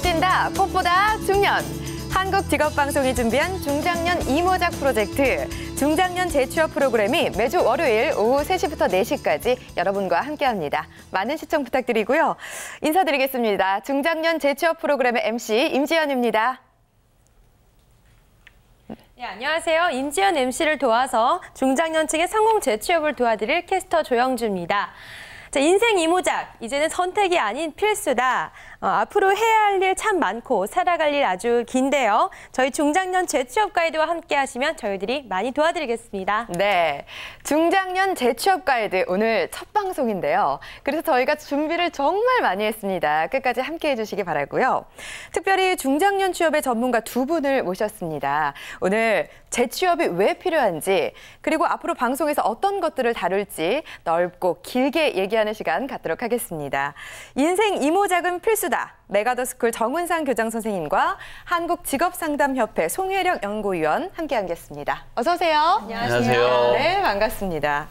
뛴다 꽃보다 중년. 한국직업방송이 준비한 중장년 이모작 프로젝트 중장년 재취업 프로그램이 매주 월요일 오후 3시부터 4시까지 여러분과 함께합니다. 많은 시청 부탁드리고요. 인사드리겠습니다. 중장년 재취업 프로그램의 MC 임지연입니다. 네, 안녕하세요. 임지연 MC를 도와서 중장년층의 성공 재취업을 도와드릴 캐스터 조영주입니다. 자, 인생 이모작, 이제는 선택이 아닌 필수다. 앞으로 해야 할 일 참 많고 살아갈 일 아주 긴데요. 저희 중장년 재취업 가이드와 함께 하시면 저희들이 많이 도와드리겠습니다. 네, 중장년 재취업 가이드 오늘 첫 방송인데요. 그래서 저희가 준비를 정말 많이 했습니다. 끝까지 함께 해주시기 바라고요. 특별히 중장년 취업의 전문가 두 분을 모셨습니다. 오늘 재취업이 왜 필요한지 그리고 앞으로 방송에서 어떤 것들을 다룰지 넓고 길게 얘기하는 시간 갖도록 하겠습니다. 인생 이모작은 필수다. 메가더스쿨 정은상 교장 선생님과 한국직업상담협회 송혜령 연구위원 함께하겠습니다. 어서 오세요. 안녕하세요. 네, 반갑습니다.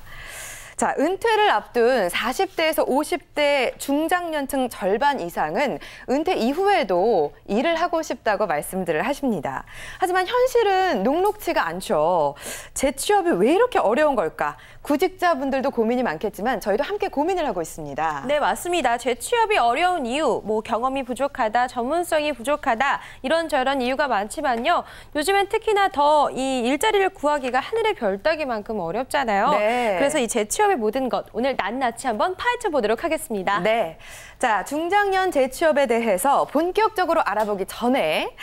자, 은퇴를 앞둔 40대에서 50대 중장년층 절반 이상은 은퇴 이후에도 일을 하고 싶다고 말씀들을 하십니다. 하지만 현실은 녹록지가 않죠. 재취업이 왜 이렇게 어려운 걸까? 구직자분들도 고민이 많겠지만 저희도 함께 고민을 하고 있습니다. 네, 맞습니다. 재취업이 어려운 이유, 경험이 부족하다, 전문성이 부족하다, 이런저런 이유가 많지만요. 요즘엔 특히나 더 이 일자리를 구하기가 하늘의 별 따기만큼 어렵잖아요. 네. 그래서 이 재취업의 모든 것, 오늘 낱낱이 한번 파헤쳐 보도록 하겠습니다. 네. 자, 중장년 재취업에 대해서 본격적으로 알아보기 전에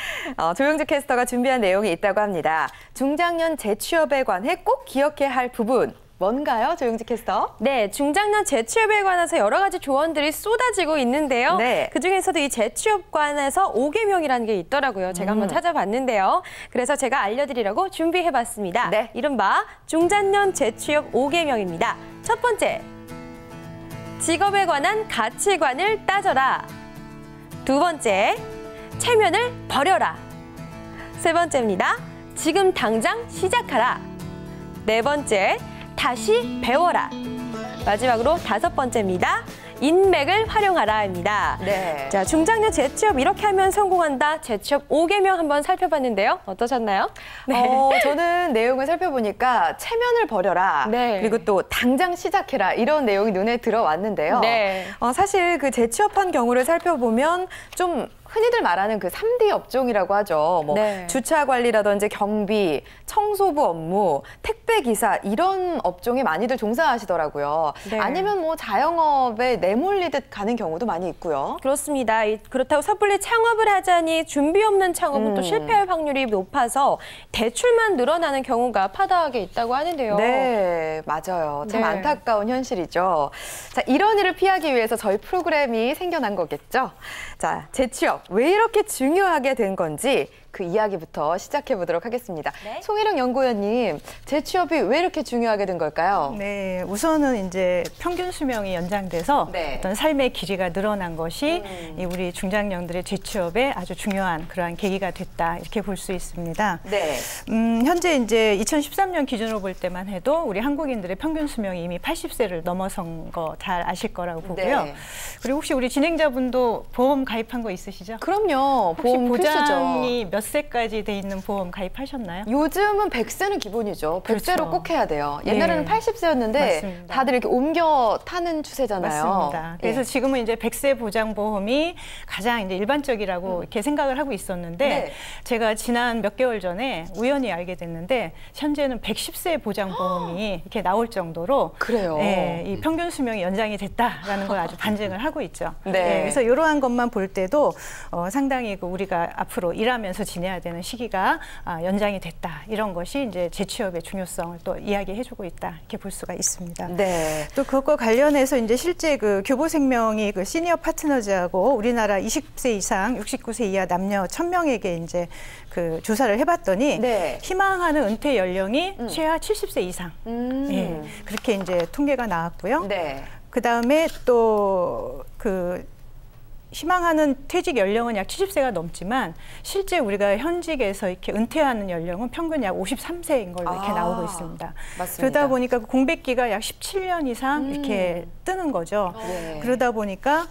조영주 캐스터가 준비한 내용이 있다고 합니다. 중장년 재취업에 관해 꼭 기억해야 할 부분. 뭔가요, 조영주 캐스터? 네, 중장년 재취업에 관해서 여러 가지 조언들이 쏟아지고 있는데요. 네. 그중에서도 이 재취업 관해서 5계명이라는 게 있더라고요. 제가 한번 찾아봤는데요. 그래서 제가 알려드리려고 준비해봤습니다. 네. 이른바 중장년 재취업 5계명입니다. 첫 번째, 직업에 관한 가치관을 따져라. 두 번째, 체면을 버려라. 세 번째입니다. 지금 당장 시작하라. 네 번째, 다시 배워라. 마지막으로 다섯 번째입니다. 인맥을 활용하라입니다. 네. 자, 중장년 재취업 이렇게 하면 성공한다. 재취업 5계명 한번 살펴봤는데요. 어떠셨나요? 네. 저는 내용을 살펴보니까 체면을 버려라. 네. 그리고 또 당장 시작해라. 이런 내용이 눈에 들어왔는데요. 네. 사실 그 재취업한 경우를 살펴보면 좀 흔히들 말하는 그 3D 업종이라고 하죠. 네. 주차 관리라든지 경비, 청소부 업무, 택배 기사 이런 업종에 많이들 종사하시더라고요. 네. 아니면 자영업에 내몰리듯 가는 경우도 많이 있고요. 그렇습니다. 그렇다고 섣불리 창업을 하자니 준비 없는 창업은 또 실패할 확률이 높아서 대출만 늘어나는 경우가 파다하게 있다고 하는데요. 네, 맞아요. 참 네. 안타까운 현실이죠. 자, 이런 일을 피하기 위해서 저희 프로그램이 생겨난 거겠죠. 자, 재취업 왜 이렇게 중요하게 된 건지 그 이야기부터 시작해 보도록 하겠습니다. 네. 송혜령 연구위원님, 재취업이 왜 이렇게 중요하게 된 걸까요? 네, 우선은 이제 평균 수명이 연장돼서 네. 어떤 삶의 길이가 늘어난 것이 이 우리 중장년들의 재취업에 아주 중요한 그러한 계기가 됐다 이렇게 볼 수 있습니다. 네. 현재 이제 2013년 기준으로 볼 때만 해도 우리 한국인들의 평균 수명이 이미 80세를 넘어선 거 잘 아실 거라고 보고요. 네. 그리고 혹시 우리 진행자분도 보험 가입한 거 있으시죠? 그럼요. 혹시 보험 보장이 필수죠. 몇 세까지 돼 있는 보험 가입하셨나요? 요즘은 100세는 기본이죠. 100세로 그렇죠. 꼭 해야 돼요. 옛날에는 네. 80세였는데 맞습니다. 다들 이렇게 옮겨 타는 추세잖아요. 맞습니다. 그래서 예. 지금은 이제 100세 보장보험이 가장 이제 일반적이라고 이렇게 생각을 하고 있었는데 네. 제가 지난 몇 개월 전에 우연히 알게 됐는데 현재는 110세 보장보험이 이렇게 나올 정도로 그래요. 예, 이 평균 수명이 연장이 됐다라는 걸 아주 반증을 하고 있죠. 네. 예, 그래서 이러한 것만 볼 때도 상당히 그 우리가 앞으로 일하면서 지내야 되는 시기가 연장이 됐다. 이런 것이 이제 재취업의 중요성을 또 이야기해주고 있다. 이렇게 볼 수가 있습니다. 네. 또 그것과 관련해서 이제 실제 그 교보생명이 그 시니어 파트너즈하고 우리나라 20세 이상 69세 이하 남녀 1000명에게 이제 그 조사를 해봤더니 네. 희망하는 은퇴 연령이 최하 70세 이상. 예, 그렇게 이제 통계가 나왔고요. 네. 그 다음에 또 그 희망하는 퇴직 연령은 약 70세가 넘지만 실제 우리가 현직에서 이렇게 은퇴하는 연령은 평균 약 53세인 걸로 이렇게 나오고 있습니다. 맞습니다. 그러다 보니까 공백기가 약 17년 이상 이렇게 뜨는 거죠. 네. 그러다 보니까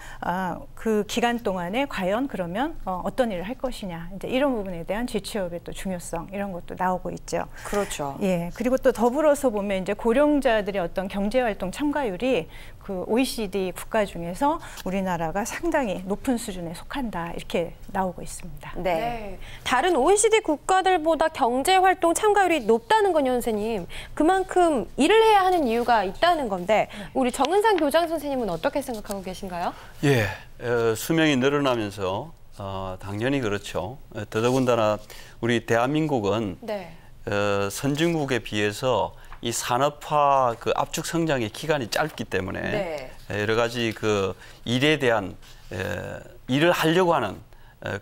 그 기간 동안에 과연 그러면 어떤 일을 할 것이냐, 이제 이런 부분에 대한 재취업의 또 중요성 이런 것도 나오고 있죠. 그렇죠. 예, 그리고 또 더불어서 보면 이제 고령자들의 어떤 경제활동 참가율이 그 OECD 국가 중에서 우리나라가 상당히 높은 수준에 속한다 이렇게 나오고 있습니다. 네. 네. 다른 OECD 국가들보다 경제활동 참가율이 높다는 건요, 선생님. 그만큼 일을 해야 하는 이유가 있다는 건데 우리 정은상 교장 선생님은 어떻게 생각하고 계신가요? 예, 수명이 늘어나면서 당연히 그렇죠. 더더군다나 우리 대한민국은 네. 선진국에 비해서 이 산업화 그 압축 성장의 기간이 짧기 때문에 네. 여러 가지 그 일에 대한 일을 하려고 하는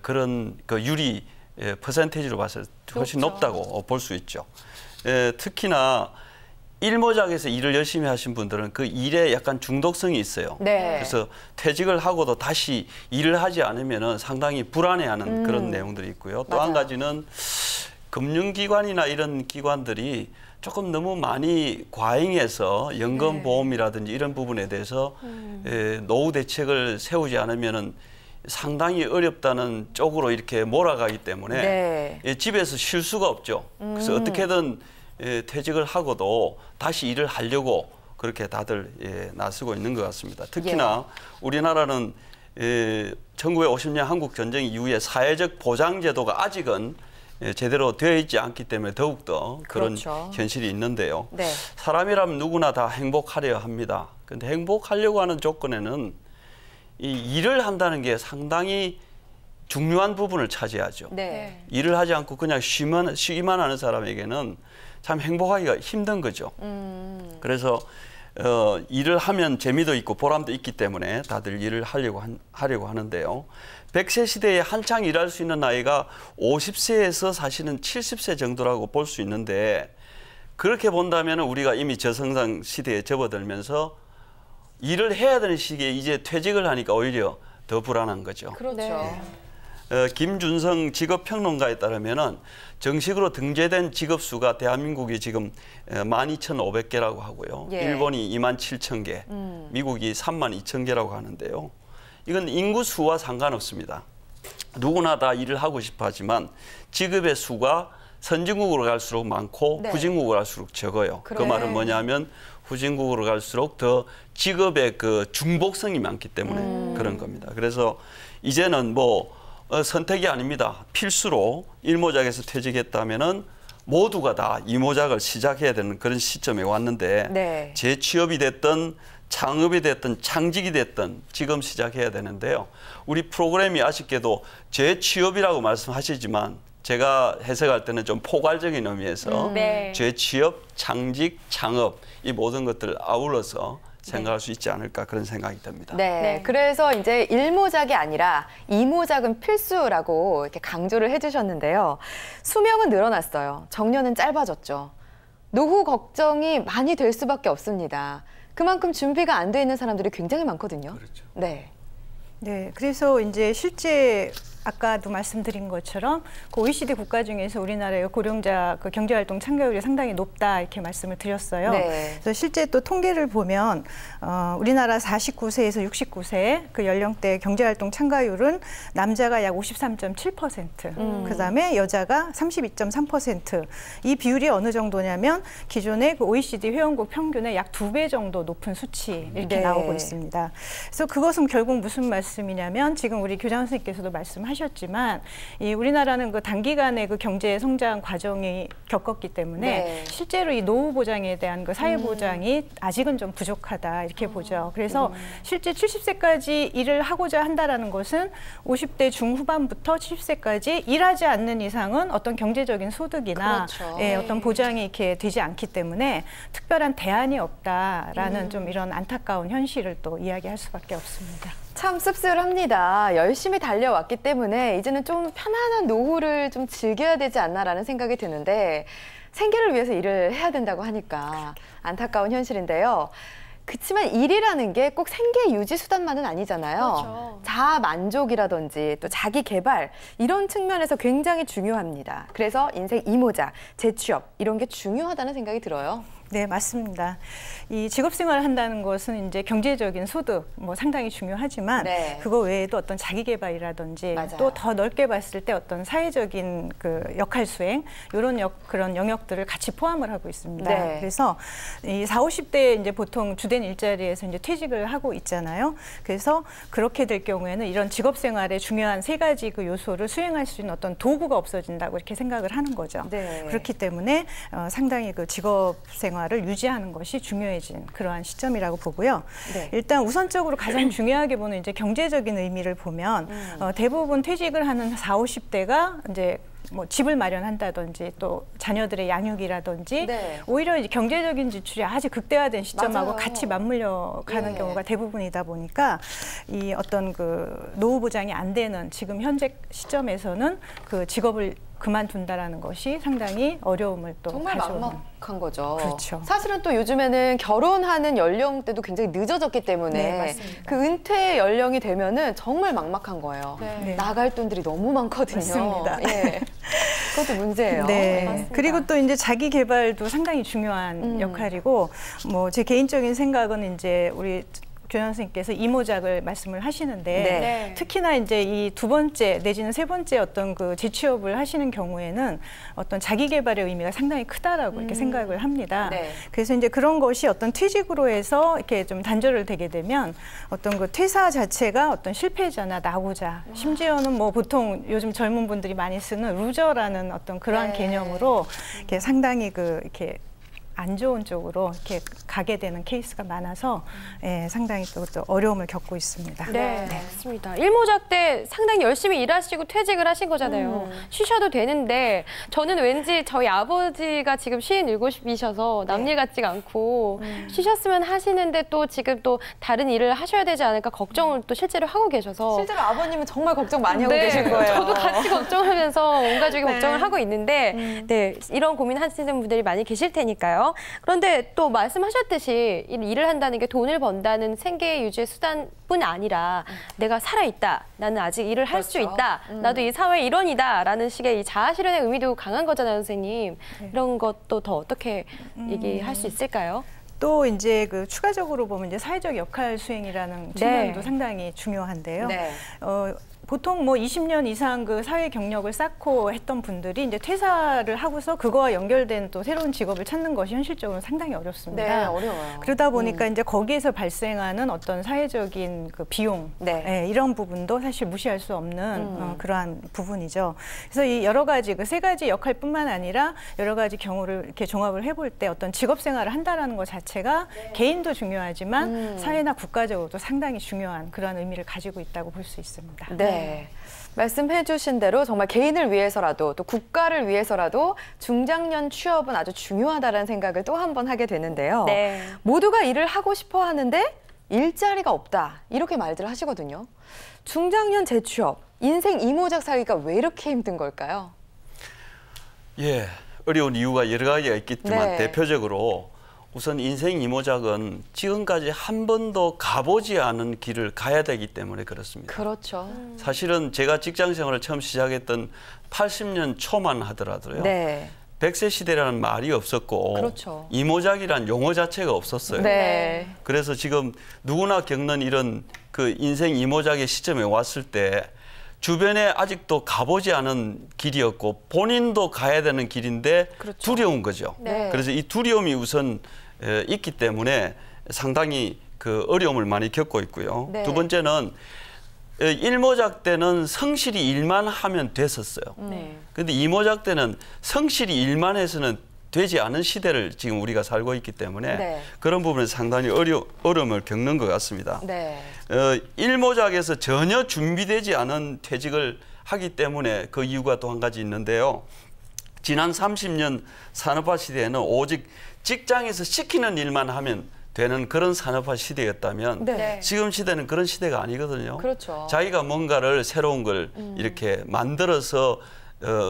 그런 그 유리 퍼센테이지로 봐서 훨씬 높다고 볼 수 있죠. 특히나 일모작에서 일을 열심히 하신 분들은 그 일에 약간 중독성이 있어요. 네. 그래서 퇴직을 하고도 다시 일을 하지 않으면은 상당히 불안해하는 그런 내용들이 있고요. 또 한 맞아요. 가지는 금융기관이나 이런 기관들이 조금 너무 많이 과잉해서 연금보험이라든지 이런 부분에 대해서 노후 대책을 세우지 않으면은 상당히 어렵다는 쪽으로 이렇게 몰아가기 때문에 네. 집에서 쉴 수가 없죠. 그래서 어떻게든 퇴직을 하고도 다시 일을 하려고 그렇게 다들 나서고 있는 것 같습니다. 특히나 우리나라는 1950년 한국 전쟁 이후에 사회적 보장 제도가 아직은 제대로 되어 있지 않기 때문에 더욱더 그런 그렇죠. 현실이 있는데요. 네. 사람이라면 누구나 다 행복하려 합니다. 그런데 행복하려고 하는 조건에는 이 일을 한다는 게 상당히 중요한 부분을 차지하죠. 네. 일을 하지 않고 그냥 쉬기만 하는 사람에게는 참 행복하기가 힘든 거죠. 그래서 일을 하면 재미도 있고 보람도 있기 때문에 다들 일을 하려고 하는데요. 100세 시대에 한창 일할 수 있는 나이가 50세에서 사실은 70세 정도라고 볼 수 있는데 그렇게 본다면 우리가 이미 저성장 시대에 접어들면서 일을 해야 되는 시기에 이제 퇴직을 하니까 오히려 더 불안한 거죠. 그렇죠. 김준성 직업평론가에 따르면은 정식으로 등재된 직업 수가 대한민국이 지금 12,500개라고 하고요. 예. 일본이 27,000개, 미국이 32,000개라고 하는데요. 이건 인구 수와 상관없습니다. 누구나 다 일을 하고 싶어 하지만 직업의 수가 선진국으로 갈수록 많고 네. 후진국으로 갈수록 적어요. 그 그래. 말은 뭐냐면 후진국으로 갈수록 더 직업의 그 중복성이 많기 때문에 그런 겁니다. 그래서 이제는 뭐 선택이 아닙니다. 필수로 일모작에서 퇴직했다면은 모두가 다 이모작을 시작해야 되는 그런 시점에 왔는데 네. 재취업이 됐든 창업이 됐든 창직이 됐든 지금 시작해야 되는데요. 우리 프로그램이 아쉽게도 재취업이라고 말씀하시지만 제가 해석할 때는 좀 포괄적인 의미에서 네. 재취업, 창직, 창업 이 모든 것들을 아울러서 생각할 수 있지 않을까 그런 생각이 듭니다. 네. 네. 그래서 이제 일모작이 아니라 이모작은 필수라고 이렇게 강조를 해주셨는데요. 수명은 늘어났어요. 정년은 짧아졌죠. 노후 걱정이 많이 될 수밖에 없습니다. 그만큼 준비가 안 돼 있는 사람들이 굉장히 많거든요. 그렇죠. 네. 네, 그래서 이제 실제 아까도 말씀드린 것처럼 그 OECD 국가 중에서 우리나라의 고령자 그 경제활동 참가율이 상당히 높다 이렇게 말씀을 드렸어요. 네. 그래서 실제 또 통계를 보면 우리나라 49세에서 69세 그 연령대 경제활동 참가율은 남자가 약 53.7%, 그다음에 여자가 32.3%. 이 비율이 어느 정도냐면 기존의 그 OECD 회원국 평균의 약 2배 정도 높은 수치 이렇게 네. 나오고 있습니다. 그래서 그것은 결국 무슨 말씀이냐면 지금 우리 교장 선생님께서도 말씀하셨지만 이 우리나라는 그 단기간에 그 경제 성장 과정이 겪었기 때문에 네. 실제로 이 노후 보장에 대한 그 사회 보장이 아직은 좀 부족하다 이렇게 보죠. 그래서 실제 70세까지 일을 하고자 한다라는 것은 50대 중후반부터 70세까지 일하지 않는 이상은 어떤 경제적인 소득이나 그렇죠. 예, 어떤 보장이 이렇게 되지 않기 때문에 특별한 대안이 없다라는 좀 이런 안타까운 현실을 또 이야기할 수밖에 없습니다. 참 씁쓸합니다. 열심히 달려왔기 때문에 이제는 좀 편안한 노후를 좀 즐겨야 되지 않나라는 생각이 드는데 생계를 위해서 일을 해야 된다고 하니까 안타까운 현실인데요. 그렇지만 일이라는 게 꼭 생계 유지 수단만은 아니잖아요. 그렇죠. 자아 만족이라든지 또 자기 개발 이런 측면에서 굉장히 중요합니다. 그래서 인생 이모작, 재취업 이런 게 중요하다는 생각이 들어요. 네, 맞습니다. 이 직업 생활을 한다는 것은 이제 경제적인 소득 뭐 상당히 중요하지만 네. 그거 외에도 어떤 자기 개발이라든지 맞아요. 또 더 넓게 봤을 때 어떤 사회적인 그 역할 수행 이런 그런 영역들을 같이 포함을 하고 있습니다. 네. 그래서 이 40, 50대에 이제 보통 주된 일자리에서 이제 퇴직을 하고 있잖아요. 그래서 그렇게 될 경우에는 이런 직업 생활의 중요한 세 가지 그 요소를 수행할 수 있는 어떤 도구가 없어진다고 이렇게 생각을 하는 거죠. 네. 그렇기 때문에 상당히 그 직업 생활을 유지하는 것이 중요해진 그러한 시점이라고 보고요. 네. 일단 우선적으로 가장 중요하게 보는 이제 경제적인 의미를 보면 대부분 퇴직을 하는 40, 50대가 이제 뭐 집을 마련한다든지 또 자녀들의 양육이라든지 네. 오히려 이제 경제적인 지출이 아주 극대화된 시점하고 맞아요. 같이 맞물려 가는 네. 경우가 대부분이다 보니까 이 어떤 그 노후 보장이 안 되는 지금 현재 시점에서는 그 직업을 그만둔다라는 것이 상당히 어려움을 또 정말 가져오는. 막막한 거죠. 그렇죠. 사실은 또 요즘에는 결혼하는 연령대도 굉장히 늦어졌기 때문에 네, 맞습니다. 그 은퇴 연령이 되면은 정말 막막한 거예요. 네. 나갈 돈들이 너무 많거든요. 맞습니다. 예. 그것도 문제예요. 네. 맞습니다. 그리고 또 이제 자기 개발도 상당히 중요한 역할이고 뭐 제 개인적인 생각은 이제 우리 교장 선생님께서 이모작을 말씀을 하시는데 네. 네. 특히나 이제 이 두 번째 내지는 세 번째 어떤 그 재취업을 하시는 경우에는 어떤 자기 개발의 의미가 상당히 크다라고 이렇게 생각을 합니다. 네. 그래서 이제 그런 것이 어떤 퇴직으로 해서 이렇게 좀 단절을 되게 되면 어떤 그 퇴사 자체가 어떤 실패자나 낙오자, 심지어는 뭐 보통 요즘 젊은 분들이 많이 쓰는 루저라는 어떤 그러한 네. 개념으로 이렇게 상당히 그 이렇게 안 좋은 쪽으로 이렇게 가게 되는 케이스가 많아서 예, 상당히 또 어려움을 겪고 있습니다. 네, 맞습니다. 일모작 때 상당히 열심히 일하시고 퇴직을 하신 거잖아요. 쉬셔도 되는데 저는 왠지 저희 아버지가 지금 57이셔서 남일 같지가 않고 쉬셨으면 하시는데 또 지금 또 다른 일을 하셔야 되지 않을까 걱정을 또 실제로 하고 계셔서 실제로 아버님은 정말 걱정 많이 하고 네, 계실 거예요. 저도 같이 걱정하면서 온 가족이 네. 걱정을 하고 있는데 네, 이런 고민 하시는 분들이 많이 계실 테니까요. 그런데 또 말씀하셨듯이 일을 한다는 게 돈을 번다는 생계 유지의 수단뿐 아니라 내가 살아있다. 나는 아직 일을 할 수 그렇죠. 있다. 나도 이 사회의 일원이다. 라는 식의 이 자아 실현의 의미도 강한 거잖아요, 선생님. 이런 것도 더 어떻게 얘기할 수 있을까요? 또 이제 그 추가적으로 보면 이제 사회적 역할 수행이라는 측면도 상당히 중요한데요. 네. 보통 뭐 20년 이상 그 사회 경력을 쌓고 했던 분들이 이제 퇴사를 하고서 그거와 연결된 또 새로운 직업을 찾는 것이 현실적으로 상당히 어렵습니다. 네, 어려워요. 그러다 보니까 이제 거기에서 발생하는 어떤 사회적인 그 비용, 네. 예, 이런 부분도 사실 무시할 수 없는 그러한 부분이죠. 그래서 이 여러 가지 그 세 가지 역할뿐만 아니라 여러 가지 경우를 이렇게 종합을 해볼 때 어떤 직업 생활을 한다라는 것 자체가 개인도 중요하지만 사회나 국가적으로도 상당히 중요한 그러한 의미를 가지고 있다고 볼 수 있습니다. 네. 말씀해 주신 대로 정말 개인을 위해서라도 또 국가를 위해서라도 중장년 취업은 아주 중요하다는 생각을 또 한 번 하게 되는데요. 네. 모두가 일을 하고 싶어 하는데 일자리가 없다. 이렇게 말들 하시거든요. 중장년 재취업, 인생 이모작 살기가 왜 이렇게 힘든 걸까요? 예, 어려운 이유가 여러 가지가 있겠지만 네. 대표적으로 우선 인생 이모작은 지금까지 한 번도 가보지 않은 길을 가야 되기 때문에 그렇습니다. 그렇죠. 사실은 제가 직장 생활을 처음 시작했던 80년 초만 하더라도요. 네. 100세 시대라는 말이 없었고 그렇죠. 이모작이란 용어 자체가 없었어요. 네. 그래서 지금 누구나 겪는 이런 그 인생 이모작의 시점에 왔을 때 주변에 아직도 가보지 않은 길이었고 본인도 가야 되는 길인데 그렇죠. 두려운 거죠. 네. 그래서 이 두려움이 우선 있기 때문에 상당히 그 어려움을 많이 겪고 있고요. 네. 두 번째는 일모작 때는 성실히 일만 하면 됐었어요. 네. 그런데 이모작 때는 성실히 일만 해서는 되지 않은 시대를 지금 우리가 살고 있기 때문에 네. 그런 부분에 상당히 어려움을 겪는 것 같습니다. 네. 일모작에서 전혀 준비되지 않은 퇴직을 하기 때문에 그 이유가 또 한 가지 있는데요. 지난 30년 산업화 시대에는 오직 직장에서 시키는 일만 하면 되는 그런 산업화 시대였다면 네. 지금 시대는 그런 시대가 아니거든요. 그렇죠. 자기가 뭔가를 새로운 걸 이렇게 만들어서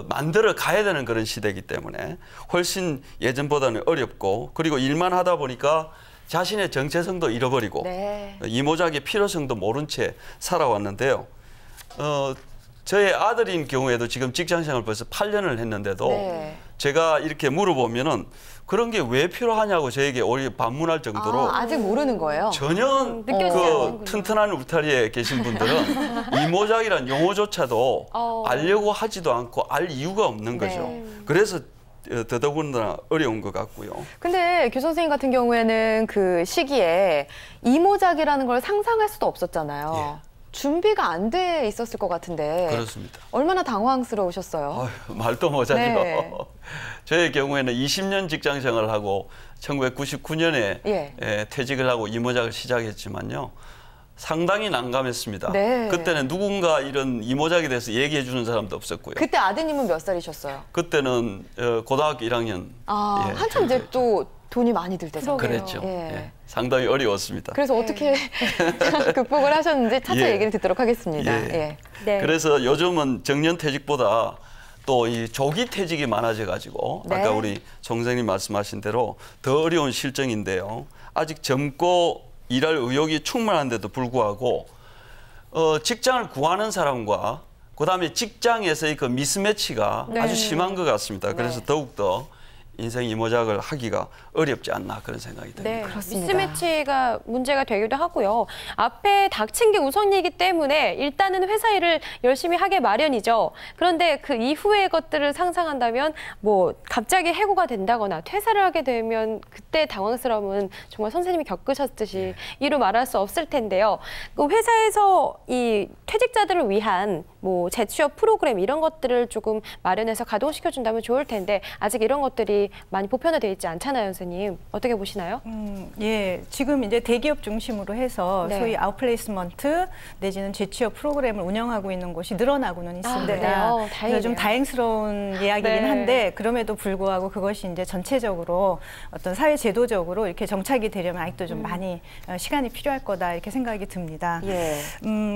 만들어 가야 되는 그런 시대이기 때문에 훨씬 예전보다는 어렵고 그리고 일만 하다 보니까 자신의 정체성도 잃어버리고 네. 이모작의 필요성도 모른 채 살아왔는데요. 저의 아들인 경우에도 지금 직장생활 벌써 8년을 했는데도 네. 제가 이렇게 물어보면은 그런 게 왜 필요하냐고 저에게 오히려 반문할 정도로 아직 모르는 거예요? 전혀 느껴지지 그 않는군요. 튼튼한 울타리에 계신 분들은 이모작이란 용어조차도 알려고 하지도 않고 알 이유가 없는 거죠. 네. 그래서 더더군다나 어려운 것 같고요. 근데 규 선생님 같은 경우에는 그 시기에 이모작이라는 걸 상상할 수도 없었잖아요. 예. 준비가 안 돼 있었을 것 같은데 그렇습니다. 얼마나 당황스러우셨어요? 아유, 말도 못하죠. 네. 저의 경우에는 20년 직장 생활을 하고 1999년에 예. 퇴직을 하고 이모작을 시작했지만요. 상당히 난감했습니다. 네. 그때는 누군가 이런 이모작에 대해서 얘기해 주는 사람도 없었고요. 그때 아드님은 몇 살이셨어요? 그때는 고등학교 1학년. 예, 한참 이제 또 돈이 많이 들 때잖아요. 그랬죠. 예. 예, 상당히 어려웠습니다. 그래서 어떻게 극복을 하셨는지 차차 예. 얘기를 듣도록 하겠습니다. 예. 예. 네. 그래서 요즘은 정년퇴직보다 또 이 조기퇴직이 많아져가지고 네. 아까 우리 송 선생님 말씀하신 대로 더 어려운 실정인데요. 아직 젊고 일할 의욕이 충분한데도 불구하고 직장을 구하는 사람과 그다음에 직장에서의 그 미스매치가 네. 아주 심한 것 같습니다. 그래서 네. 더욱더 인생 이모작을 하기가 어렵지 않나 그런 생각이 듭니다. 네, 그렇습니다. 미스매치가 문제가 되기도 하고요. 앞에 닥친 게 우선이기 때문에 일단은 회사 일을 열심히 하게 마련이죠. 그런데 그 이후의 것들을 상상한다면 뭐 갑자기 해고가 된다거나 퇴사를 하게 되면 그때 당황스러움은 정말 선생님이 겪으셨듯이 이루 말할 수 없을 텐데요. 그 회사에서 이 퇴직자들을 위한 뭐 재취업 프로그램 이런 것들을 조금 마련해서 가동시켜준다면 좋을 텐데 아직 이런 것들이 많이 보편화되어 있지 않잖아요, 선생님. 어떻게 보시나요? 예, 지금 이제 대기업 중심으로 해서 네. 소위 아웃플레이스먼트 내지는 재취업 프로그램을 운영하고 있는 곳이 늘어나고는 있습니다. 그래요? 그래서 다행이네요. 좀 다행스러운 이야기긴 네. 한데 그럼에도 불구하고 그것이 이제 전체적으로 어떤 사회 제도적으로 이렇게 정착이 되려면 아직도 좀 많이 시간이 필요할 거다 이렇게 생각이 듭니다. 예.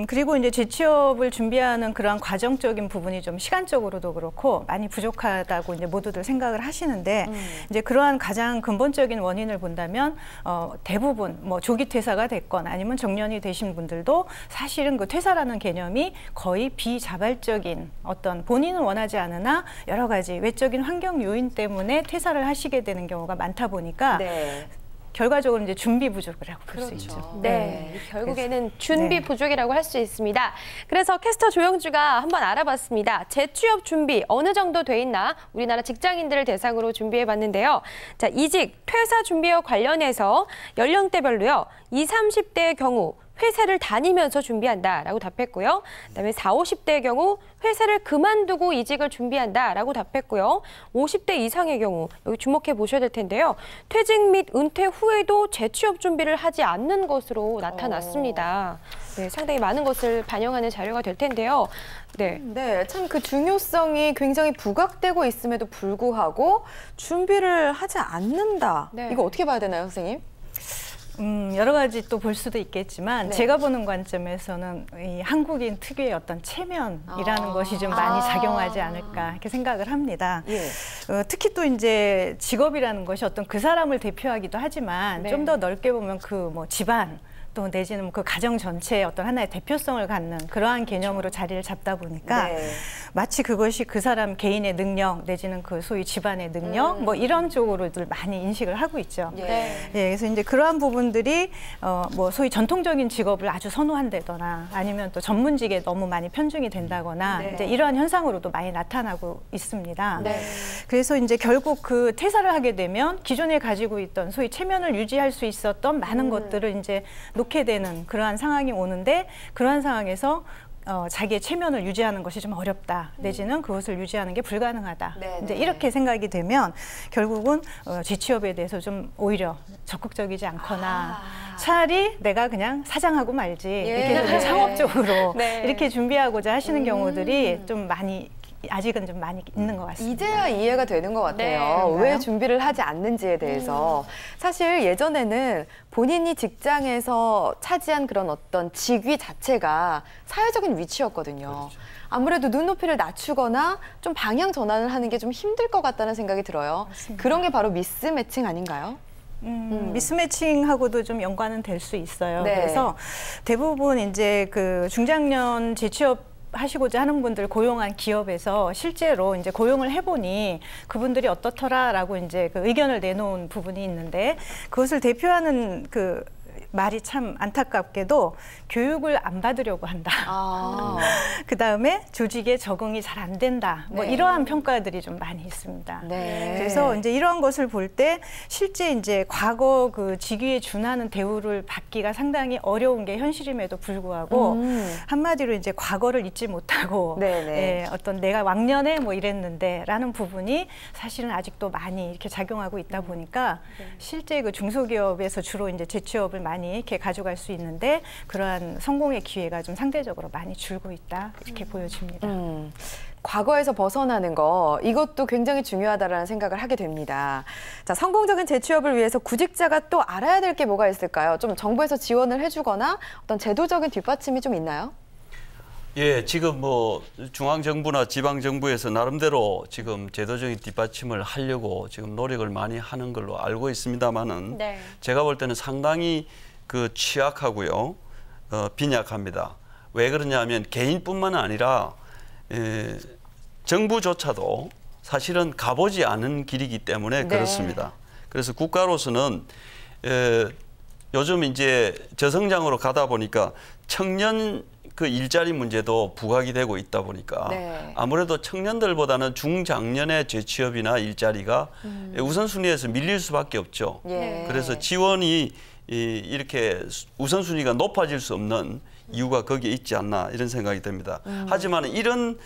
그리고 이제 재취업을 준비하는 그러한 과정적인 부분이 좀 시간적으로도 그렇고 많이 부족하다고 이제 모두들 생각을 하시는데 이제 그러한 가장 근본적인 원인을 본다면 대부분 뭐 조기 퇴사가 됐건 아니면 정년이 되신 분들도 사실은 그 퇴사라는 개념이 거의 비자발적인 어떤 본인은 원하지 않으나 여러 가지 외적인 환경 요인 때문에 퇴사를 하시게 되는 경우가 많다 보니까 네. 결과적으로 이제 준비 부족이라고 볼 수 있죠. 네, 결국에는 준비 네. 부족이라고 할 수 있습니다. 그래서 캐스터 조영주가 한번 알아봤습니다. 재취업 준비 어느 정도 돼 있나 우리나라 직장인들을 대상으로 준비해봤는데요. 자, 이직, 퇴사 준비와 관련해서 연령대별로요. 20, 30대의 경우 회사를 다니면서 준비한다라고 답했고요. 그다음에 40, 50대의 경우 회사를 그만두고 이직을 준비한다라고 답했고요. 50대 이상의 경우 여기 주목해 보셔야 될 텐데요. 퇴직 및 은퇴 후에도 재취업 준비를 하지 않는 것으로 나타났습니다. 네, 상당히 많은 것을 반영하는 자료가 될 텐데요. 네. 네, 참 그 중요성이 굉장히 부각되고 있음에도 불구하고 준비를 하지 않는다. 네. 이거 어떻게 봐야 되나요, 선생님? 여러 가지 또 볼 수도 있겠지만 네. 제가 보는 관점에서는 이 한국인 특유의 어떤 체면이라는 것이 좀 많이 작용하지 않을까 이렇게 생각을 합니다. 예. 특히 또 이제 직업이라는 것이 어떤 그 사람을 대표하기도 하지만 네. 좀 더 넓게 보면 그 뭐 집안 또 내지는 그 가정 전체의 어떤 하나의 대표성을 갖는 그러한 개념으로 자리를 잡다 보니까 네. 마치 그것이 그 사람 개인의 능력 내지는 그 소위 집안의 능력 뭐 이런 쪽으로들 많이 인식을 하고 있죠. 예. 예, 그래서 이제 그러한 부분들이 뭐 소위 전통적인 직업을 아주 선호한다거나 아니면 또 전문직에 너무 많이 편중이 된다거나 네. 이제 이러한 현상으로도 많이 나타나고 있습니다. 네. 그래서 이제 결국 그 퇴사를 하게 되면 기존에 가지고 있던 소위 체면을 유지할 수 있었던 많은 것들을 이제 놓게 되는 그러한 상황이 오는데 그러한 상황에서 자기의 체면을 유지하는 것이 좀 어렵다 내지는 그것을 유지하는 게 불가능하다. 네, 이제 네. 이렇게 생각이 되면 결국은 재취업에 대해서 좀 오히려 적극적이지 않거나 차라리 내가 그냥 사장하고 말지 이렇게 좀 상업적으로 네. 이렇게 준비하고자 하시는 경우들이 좀 많이 아직은 좀 많이 있는 것 같습니다. 이제야 이해가 되는 것 네, 같아요. 왜 그런가요? 준비를 하지 않는지에 대해서. 사실 예전에는 본인이 직장에서 차지한 그런 어떤 직위 자체가 사회적인 위치였거든요. 아무래도 눈높이를 낮추거나 좀 방향 전환을 하는 게 좀 힘들 것 같다는 생각이 들어요. 그런 게 바로 미스매칭 아닌가요? 미스매칭하고도 좀 연관은 될 수 있어요. 네. 그래서 대부분 이제 그 중장년 재취업 하시고자 하는 분들 고용한 기업에서 실제로 이제 고용을 해보니 그분들이 어떻더라라고 이제 그 의견을 내놓은 부분이 있는데, 그것을 대표하는 그 말이 참 안타깝게도 교육을 안 받으려고 한다. 그다음에 조직에 적응이 잘 안 된다. 뭐 네. 이러한 평가들이 좀 많이 있습니다. 네. 그래서 이제 이러한 것을 볼 때 실제 이제 과거 그 직위에 준하는 대우를 받기가 상당히 어려운 게 현실임에도 불구하고 한마디로 이제 과거를 잊지 못하고 네네. 어떤 내가 왕년에 뭐 이랬는데라는 부분이 사실은 아직도 많이 이렇게 작용하고 있다 보니까 실제 그 중소기업에서 주로 이제 재취업을 많이 이렇게 가져갈 수 있는데 그러한 성공의 기회가 좀 상대적으로 많이 줄고 있다 이렇게 보여집니다. 과거에서 벗어나는 거, 이것도 굉장히 중요하다라는 생각을 하게 됩니다. 자, 성공적인 재취업을 위해서 구직자가 또 알아야 될 게 뭐가 있을까요? 좀 정부에서 지원을 해주거나 어떤 제도적인 뒷받침이 좀 있나요? 예, 지금 뭐 중앙정부나 지방정부에서 나름대로 지금 제도적인 뒷받침을 하려고 지금 노력을 많이 하는 걸로 알고 있습니다만은 네. 제가 볼 때는 상당히 그 취약하고요, 빈약합니다. 왜 그러냐면 개인뿐만 아니라 정부조차도 사실은 가보지 않은 길이기 때문에 네. 그렇습니다. 그래서 국가로서는 요즘 이제 저성장으로 가다 보니까 청년 그 일자리 문제도 부각이 되고 있다 보니까 네. 아무래도 청년들보다는 중장년의 재취업이나 일자리가 우선순위에서 밀릴 수밖에 없죠. 예. 그래서 지원이 이렇게 우선순위가 높아질 수 없는 이유가 거기에 있지 않나 이런 생각이 듭니다. 하지만 이런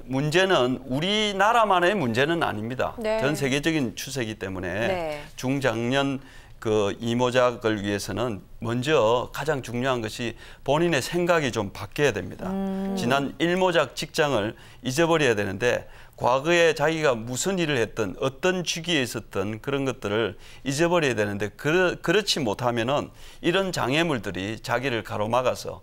문제는 우리나라만의 문제는 아닙니다. 네. 전 세계적인 추세이기 때문에 네. 중장년 그 이모작을 위해서는 먼저 가장 중요한 것이 본인의 생각이 좀 바뀌어야 됩니다. 지난 일모작 직장을 잊어버려야 되는데 과거에 자기가 무슨 일을 했든 어떤 직위에 있었던 그런 것들을 잊어버려야 되는데 그렇지 못하면은 이런 장애물들이 자기를 가로막아서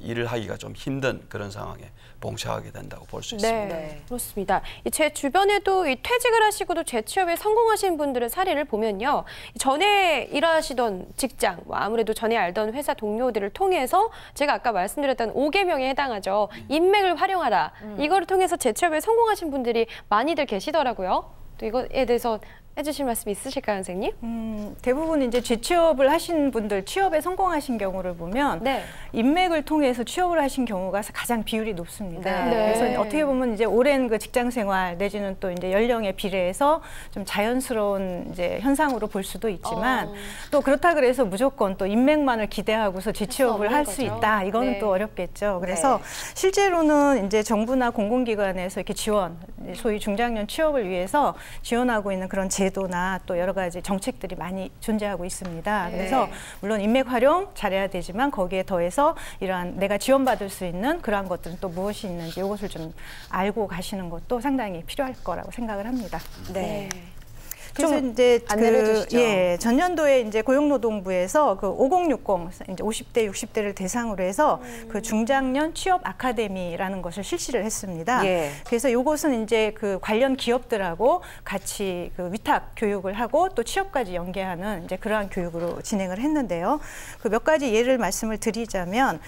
일을 하기가 좀 힘든 그런 상황에 봉착하게 된다고 볼 수 있습니다. 네, 그렇습니다. 제 주변에도 이 퇴직을 하시고도 재취업에 성공하신 분들의 사례를 보면요. 전에 일하시던 직장, 아무래도 전에 알던 회사 동료들을 통해서 제가 아까 말씀드렸던 5계명에 해당하죠. 인맥을 활용하라. 이거를 통해서 재취업에 성공하신 분들이 많이들 계시더라고요. 또 이거에 대해서 해주실 말씀 있으실까요, 선생님? 대부분 이제 재취업을 하신 분들, 취업에 성공하신 경우를 보면 네. 인맥을 통해서 취업을 하신 경우가 가장 비율이 높습니다. 네. 그래서 어떻게 보면 이제 오랜 그 직장 생활 내지는 또 이제 연령에 비례해서 좀 자연스러운 이제 현상으로 볼 수도 있지만 또 그렇다 그래서 무조건 또 인맥만을 기대하고서 재취업을 할 수 거죠. 있다. 이거는 네. 또 어렵겠죠. 그래서 실제로는 이제 정부나 공공기관에서 이렇게 지원, 소위 중장년 취업을 위해서 지원하고 있는 그런 제도나 또 여러 가지 정책들이 많이 존재하고 있습니다. 그래서 물론 인맥 활용 잘해야 되지만 거기에 더해서 이러한 내가 지원받을 수 있는 그러한 것들은 또 무엇이 있는지 이것을 좀 알고 가시는 것도 상당히 필요할 거라고 생각을 합니다. 네. 그래서 좀 이제 안내를 해주시죠. 전년도에 이제 고용노동부에서 그 5060 이제 50대 60대를 대상으로 해서 그 중장년 취업 아카데미라는 것을 실시를 했습니다. 예. 그래서 이것은 이제 그 관련 기업들하고 같이 그 위탁 교육을 하고 또 취업까지 연계하는 이제 그러한 교육으로 진행을 했는데요. 그 몇 가지 예를 말씀을 드리자면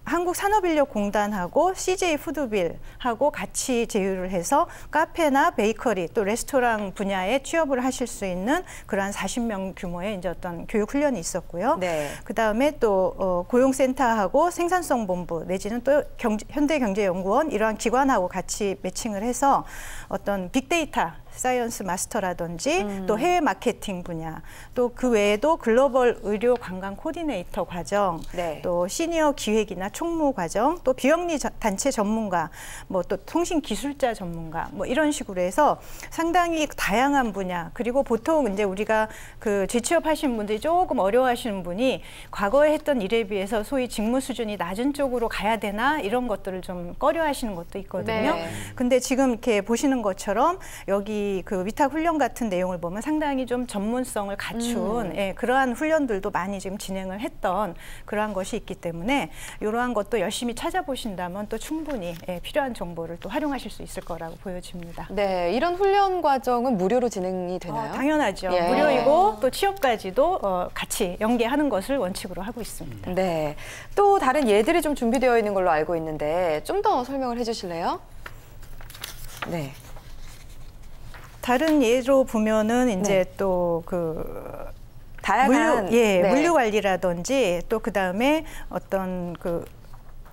한국산업인력공단하고 CJ 푸드빌하고 같이 제휴를 해서 카페나 베이커리 또 레스토랑 분야에 취업을 하실 수 있는 그러한 40명 규모의 이제 어떤 교육 훈련이 있었고요. 네. 그다음에 또 고용센터하고 생산성본부 내지는 또 현대경제연구원 이러한 기관하고 같이 매칭을 해서 어떤 빅데이터 사이언스 마스터라든지 또 해외 마케팅 분야 또 그 외에도 글로벌 의료 관광 코디네이터 과정 네. 또 시니어 기획이나 총무 과정 또 비영리 단체 전문가 뭐 또 통신 기술자 전문가 뭐 이런 식으로 해서 상당히 다양한 분야 그리고 보통 이제 우리가 그 재취업하신 분들이 조금 어려워하시는 분이 과거에 했던 일에 비해서 소위 직무 수준이 낮은 쪽으로 가야 되나 이런 것들을 좀 꺼려하시는 것도 있거든요. 네. 근데 지금 이렇게 보시는 것처럼 여기 그 위탁 훈련 같은 내용을 보면 상당히 좀 전문성을 갖춘 그러한 훈련들도 많이 지금 진행을 했던 그러한 것이 있기 때문에 이러한 것도 열심히 찾아보신다면 또 충분히 필요한 정보를 또 활용하실 수 있을 거라고 보여집니다. 네, 이런 훈련 과정은 무료로 진행이 되나요? 있나요? 당연하죠. 예. 무료이고 또 취업까지도 같이 연계하는 것을 원칙으로 하고 있습니다. 네. 또 다른 예들이 좀 준비되어 있는 걸로 알고 있는데 좀 더 설명을 해주실래요? 네. 다른 예로 보면은 이제 네. 또 그 다양한 물류 관리라든지 또 그다음에 어떤 그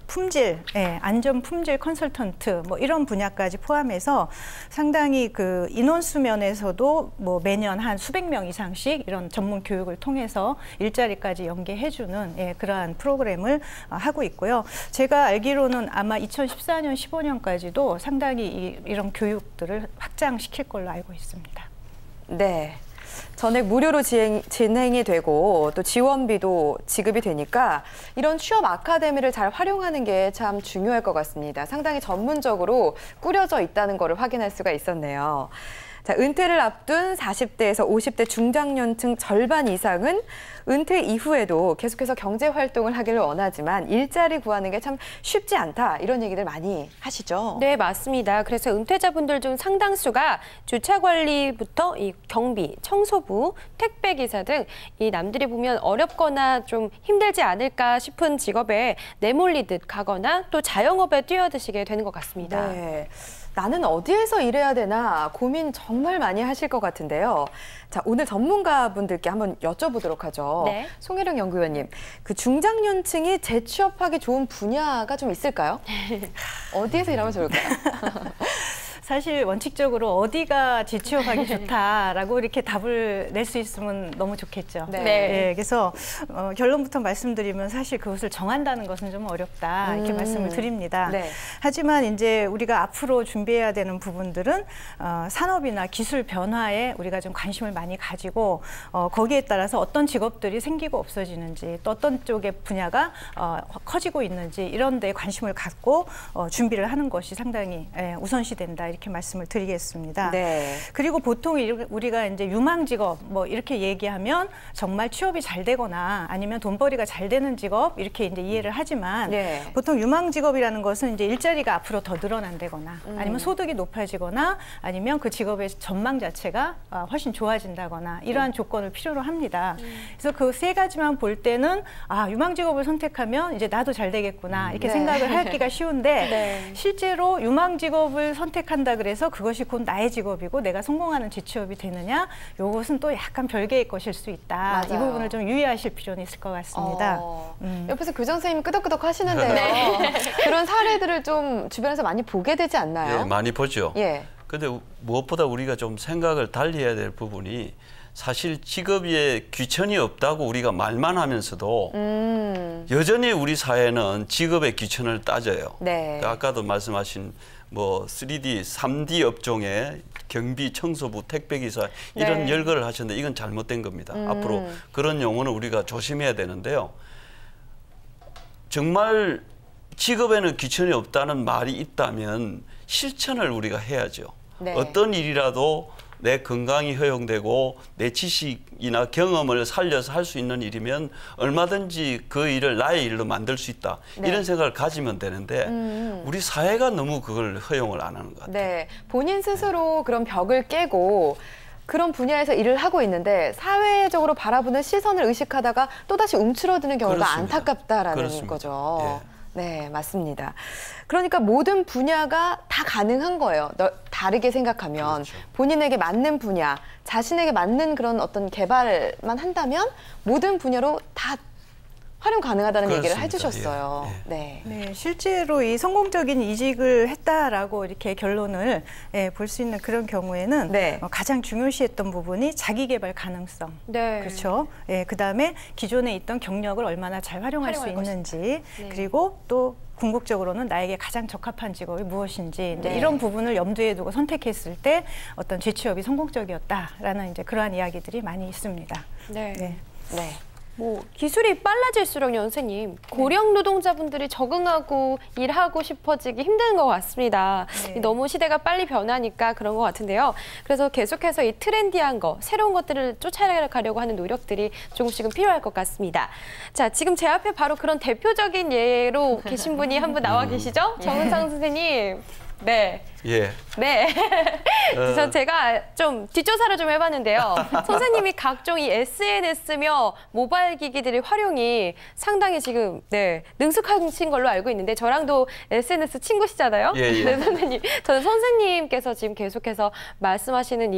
품질, 안전 품질 컨설턴트 뭐 이런 분야까지 포함해서 상당히 그 인원수 면에서도 뭐 매년 한 수백 명 이상씩 이런 전문 교육을 통해서 일자리까지 연계해주는 그러한 프로그램을 하고 있고요. 제가 알기로는 아마 2014년, 15년까지도 상당히 이런 교육들을 확장시킬 걸로 알고 있습니다. 네. 전액 무료로 진행이 되고 또 지원비도 지급이 되니까 이런 취업 아카데미를 잘 활용하는 게 참 중요할 것 같습니다. 상당히 전문적으로 꾸려져 있다는 거를 확인할 수가 있었네요. 자, 은퇴를 앞둔 40대에서 50대 중장년층 절반 이상은 은퇴 이후에도 계속해서 경제 활동을 하기를 원하지만 일자리 구하는 게 참 쉽지 않다. 이런 얘기들 많이 하시죠? 네, 맞습니다. 그래서 은퇴자분들 중 상당수가 주차 관리부터 이 경비, 청소부, 택배 기사 등 이 남들이 보면 어렵거나 좀 힘들지 않을까 싶은 직업에 내몰리듯 가거나 또 자영업에 뛰어드시게 되는 것 같습니다. 네. 나는 어디에서 일해야 되나 고민 정말 많이 하실 것 같은데요. 자, 오늘 전문가분들께 한번 여쭤보도록 하죠. 네. 송혜령 연구위원님, 그 중장년층이 재취업하기 좋은 분야가 좀 있을까요? 어디에서 일하면 좋을까요? 사실 원칙적으로 어디가 재취업하기 좋다라고 이렇게 답을 낼 수 있으면 너무 좋겠죠. 네. 네. 그래서 결론부터 말씀드리면 사실 그것을 정한다는 것은 좀 어렵다 이렇게 말씀을 드립니다. 네. 하지만 이제 우리가 앞으로 준비해야 되는 부분들은 산업이나 기술 변화에 우리가 좀 관심을 많이 가지고 거기에 따라서 어떤 직업들이 생기고 없어지는지 또 어떤 쪽의 분야가 커지고 있는지 이런 데에 관심을 갖고 준비를 하는 것이 상당히 우선시 된다. 이렇게 말씀을 드리겠습니다. 네. 그리고 보통 우리가 이제 유망 직업 뭐 이렇게 얘기하면 정말 취업이 잘 되거나 아니면 돈벌이가 잘 되는 직업 이렇게 이제 이해를 하지만 네. 보통 유망 직업이라는 것은 이제 일자리가 앞으로 더 늘어난다거나 아니면 소득이 높아지거나 아니면 그 직업의 전망 자체가 훨씬 좋아진다거나 이러한 조건을 필요로 합니다. 그래서 그 세 가지만 볼 때는 유망 직업을 선택하면 이제 나도 잘 되겠구나 이렇게 네. 생각을 하기가 쉬운데 네. 실제로 유망 직업을 선택한다 그래서 그것이 곧 나의 직업이고 내가 성공하는 재취업이 되느냐 이것은 또 약간 별개의 것일 수 있다. 맞아요. 이 부분을 좀 유의하실 필요는 있을 것 같습니다. 옆에서 교장 선생님이 끄덕끄덕 하시는데요. 그런 사례들을 좀 주변에서 많이 보게 되지 않나요? 예, 많이 보죠. 예. 근데 무엇보다 우리가 좀 생각을 달리 해야 될 부분이 사실 직업에 귀천이 없다고 우리가 말만 하면서도 여전히 우리 사회는 직업의 귀천을 따져요. 네. 아까도 말씀하신 뭐 3D, 3D 업종의 경비, 청소부, 택배기사 이런 네. 열거를 하셨는데 이건 잘못된 겁니다. 앞으로 그런 용어는 우리가 조심해야 되는데요. 정말 직업에는 귀천이 없다는 말이 있다면 실천을 우리가 해야죠. 네. 어떤 일이라도 내 건강이 허용되고 내 지식이나 경험을 살려서 할 수 있는 일이면 얼마든지 그 일을 나의 일로 만들 수 있다. 네. 이런 생각을 가지면 되는데 우리 사회가 너무 그걸 허용을 안 하는 것 같아요. 네. 본인 스스로 그런 벽을 깨고 그런 분야에서 일을 하고 있는데 사회적으로 바라보는 시선을 의식하다가 또다시 움츠러드는 경우가 그렇습니다. 안타깝다라는 그렇습니다. 거죠. 예. 네, 맞습니다. 그러니까 모든 분야가 다 가능한 거예요. 다르게 생각하면 그렇죠. 본인에게 맞는 분야, 자신에게 맞는 그런 어떤 개발만 한다면 모든 분야로 다 활용 가능하다는 얘기를 그렇습니다. 해주셨어요. 예. 네. 네, 실제로 이 성공적인 이직을 했다라고 이렇게 결론을 볼 수 있는 그런 경우에는 네. 가장 중요시했던 부분이 자기 개발 가능성. 네. 그렇죠. 그다음에 기존에 있던 경력을 얼마나 잘 활용할 수 활용할 있는지 네. 그리고 또 궁극적으로는 나에게 가장 적합한 직업이 무엇인지 이제 네. 이런 부분을 염두에 두고 선택했을 때 어떤 재취업이 성공적이었다라는 이제 그러한 이야기들이 많이 있습니다. 네. 네. 네. 뭐 기술이 빨라질수록 선생님 고령 노동자분들이 적응하고 일하고 싶어지기 힘든 것 같습니다. 네. 너무 시대가 빨리 변하니까 그런 것 같은데요. 그래서 계속해서 이 트렌디한 거, 새로운 것들을 쫓아가려고 하는 노력들이 조금씩은 필요할 것 같습니다. 자, 지금 제 앞에 바로 그런 대표적인 예로 계신 분이 한 분 나와 계시죠? 정은상 선생님. 네. 예. 네. 그래서 제가 좀 뒷조사를 좀 해봤는데요. 선생님이 각종 이 SNS며 모바일 기기들의 활용이 상당히 지금 능숙하신 걸로 알고 있는데 저랑도 SNS 친구시잖아요. 예. 네, 선생님. 저는 선생님께서 지금 계속해서 말씀하시는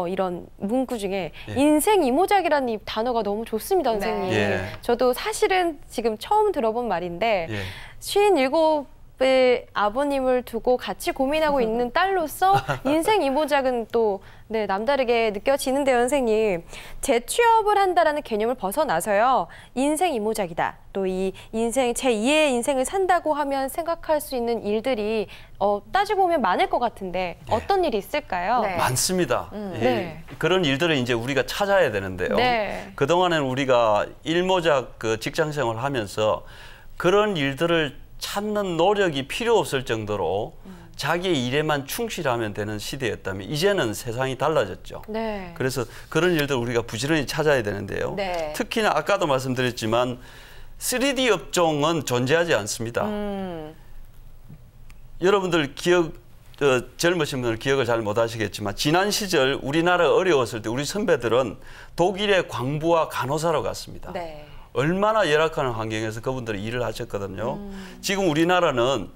이런 문구 중에 인생 이모작이라는 이 단어가 너무 좋습니다, 선생님. 예. 저도 사실은 지금 처음 들어본 말인데 예. 57의 아버님을 두고 같이 고민하고 있는 딸로서 인생 이모작은 또 남다르게 느껴지는데요, 선생님. 재취업을 한다라는 개념을 벗어나서요. 인생 이모작이다. 또 이 인생, 제2의 인생을 산다고 하면 생각할 수 있는 일들이 따지고 보면 많을 것 같은데 어떤 일이 있을까요? 네. 많습니다. 예. 네. 그런 일들을 이제 우리가 찾아야 되는데요. 네. 그동안에는 우리가 일모작 그 직장 생활을 하면서 그런 일들을 찾는 노력이 필요 없을 정도로 자기의 일에만 충실하면 되는 시대였다면 이제는 세상이 달라졌죠. 네. 그래서 그런 일들 우리가 부지런히 찾아야 되는데요. 네. 특히나 아까도 말씀드렸지만 3D 업종은 존재하지 않습니다. 여러분들 젊으신 분들 기억을 잘 못하시겠지만 지난 시절 우리나라 어려웠을 때 우리 선배들은 독일의 광부와 간호사로 갔습니다. 네. 얼마나 열악한 환경에서 그분들이 일을 하셨거든요. 지금 우리나라는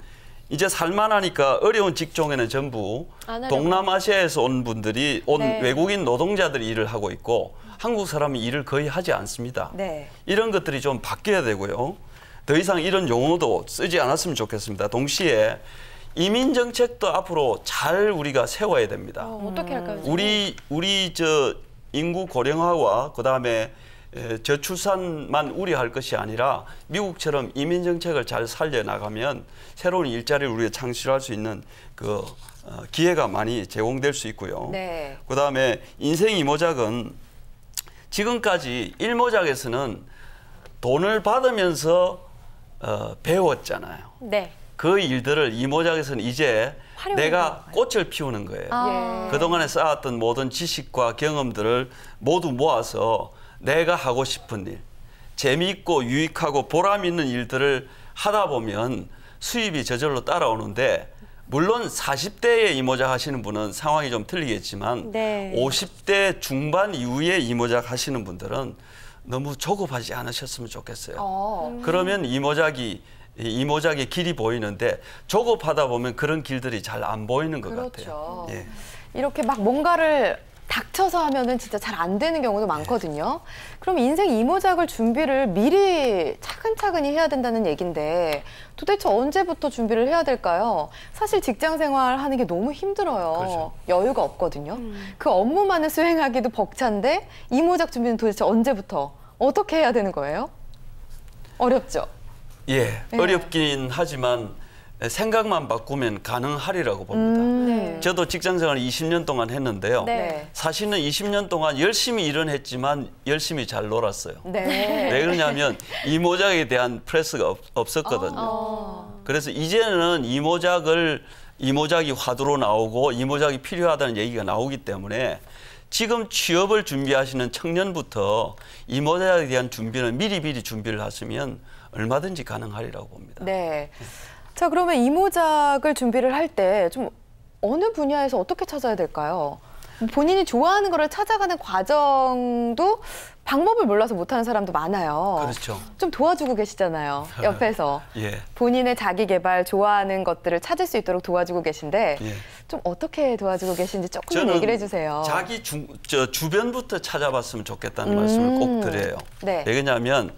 이제 살만하니까 어려운 직종에는 전부 동남아시아에서 온 분들이 외국인 노동자들이 일을 하고 있고 한국 사람이 일을 거의 하지 않습니다. 네. 이런 것들이 좀 바뀌어야 되고요. 더 이상 이런 용어도 쓰지 않았으면 좋겠습니다. 동시에 이민 정책도 앞으로 잘 우리가 세워야 됩니다. 어떻게 할까요? 우리 인구 고령화와 그다음에 저출산만 우려할 것이 아니라 미국처럼 이민 정책을 잘 살려나가면 새로운 일자리를 우리가 창출할 수 있는 그 기회가 많이 제공될 수 있고요. 네. 그다음에 인생 이모작은 지금까지 일모작에서는 돈을 받으면서 배웠잖아요. 네. 그 일들을 이모작에서는 이제 내가 꽃을 피우는 거예요. 그동안에 쌓았던 모든 지식과 경험들을 모두 모아서 내가 하고 싶은 일, 재미있고 유익하고 보람 있는 일들을 하다 보면 수입이 저절로 따라오는데 물론 40대에 이모작 하시는 분은 상황이 좀 틀리겠지만 50대 중반 이후에 이모작 하시는 분들은 너무 조급하지 않으셨으면 좋겠어요. 그러면 이모작의 길이 보이는데 조급하다 보면 그런 길들이 잘 안 보이는 것 같아요. 예. 이렇게 막 뭔가를 닥쳐서 하면은 진짜 잘 안 되는 경우도 많거든요. 그럼 인생 이모작을 준비를 미리 차근차근히 해야 된다는 얘기인데 도대체 언제부터 준비를 해야 될까요? 사실 직장 생활하는 게 너무 힘들어요. 그렇죠. 여유가 없거든요. 그 업무만을 수행하기도 벅찬데 이모작 준비는 도대체 언제부터 어떻게 해야 되는 거예요? 어렵죠? 예, 어렵긴 하지만 생각만 바꾸면 가능하리라고 봅니다. 저도 직장생활 20년 동안 했는데요. 네. 사실은 20년 동안 열심히 일은 했지만 열심히 잘 놀았어요. 네. 왜 그러냐면 이모작에 대한 프레스가 없었거든요. 그래서 이제는 이모작이 화두로 나오고 이모작이 필요하다는 얘기가 나오기 때문에 지금 취업을 준비하시는 청년부터 이모작에 대한 준비는 미리 준비를 하시면 얼마든지 가능하리라고 봅니다. 네. 자, 그러면 이모작을 준비를 할 때 좀 어느 분야에서 어떻게 찾아야 될까요? 본인이 좋아하는 거를 찾아가는 과정도 방법을 몰라서 못하는 사람도 많아요. 그렇죠. 좀 도와주고 계시잖아요, 옆에서. 예. 본인의 자기 개발, 좋아하는 것들을 찾을 수 있도록 도와주고 계신데 예. 좀 어떻게 도와주고 계신지 조금 얘기를 해주세요. 자기 주변부터 찾아봤으면 좋겠다는 말씀을 꼭 드려요. 네. 왜냐하면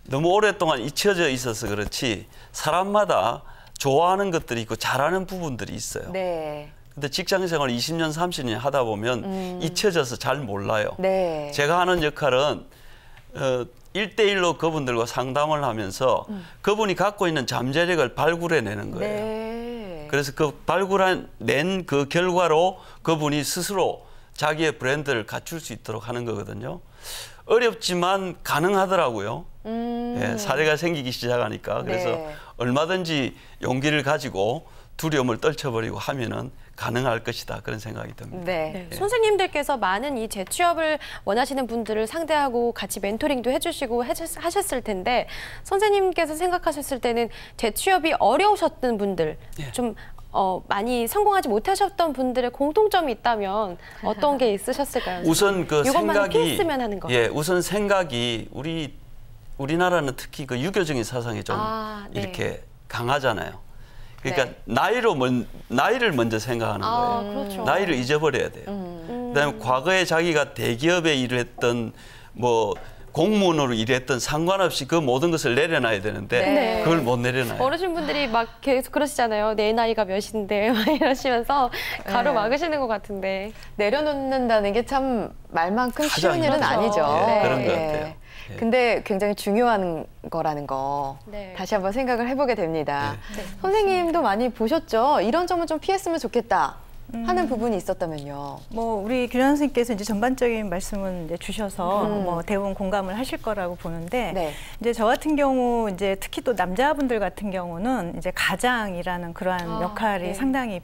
너무 오랫동안 잊혀져 있어서 그렇지 사람마다 좋아하는 것들이 있고 잘하는 부분들이 있어요. 네. 근데 직장 생활 20년, 30년 하다 보면 잊혀져서 잘 몰라요. 네. 제가 하는 역할은 1대1로 그분들과 상담을 하면서 그분이 갖고 있는 잠재력을 발굴해내는 거예요. 네. 그래서 그 발굴해낸 그 결과로 그분이 스스로 자기의 브랜드를 갖출 수 있도록 하는 거거든요. 어렵지만 가능하더라고요. 예, 사례가 생기기 시작하니까. 그래서 네. 얼마든지 용기를 가지고 두려움을 떨쳐버리고 하면은 가능할 것이다. 그런 생각이 듭니다. 네. 네. 선생님들께서 많은 이 재취업을 원하시는 분들을 상대하고 같이 멘토링도 해주시고 하셨을 텐데 선생님께서 생각하셨을 때는 재취업이 어려우셨던 분들 좀 많이 성공하지 못하셨던 분들의 공통점이 있다면 어떤 게 있으셨을까요? 우선 그 생각이 피했으면 하는 거. 예, 우선 생각이 우리나라는 특히 그 유교적인 사상이 좀 네. 이렇게 강하잖아요. 그러니까 네. 나이를 먼저 생각하는 거예요. 그렇죠. 나이를 잊어버려야 돼요. 그다음에 과거에 자기가 대기업에 일했던 뭐 공무원으로 일했던 상관없이 그 모든 것을 내려놔야 되는데 네. 그걸 못 내려놔요. 어르신분들이 막 계속 그러시잖아요. 내 나이가 몇인데 막 이러시면서 가로막으시는 것 같은데. 내려놓는다는 게 참 말만큼 쉬운 가장 일은 힘들죠. 아니죠. 네. 그런 것 같아요. 예. 근데 굉장히 중요한 거라는 거 네. 다시 한번 생각을 해보게 됩니다. 네. 선생님도 많이 보셨죠? 이런 점은 좀 피했으면 좋겠다 하는 부분이 있었다면요. 뭐 우리 교장 선생님께서 이제 전반적인 말씀을 이제 주셔서 뭐 대부분 공감을 하실 거라고 보는데 네. 이제 저 같은 경우 이제 특히 또 남자분들 같은 경우는 이제 가장이라는 그러한 역할이 네. 상당히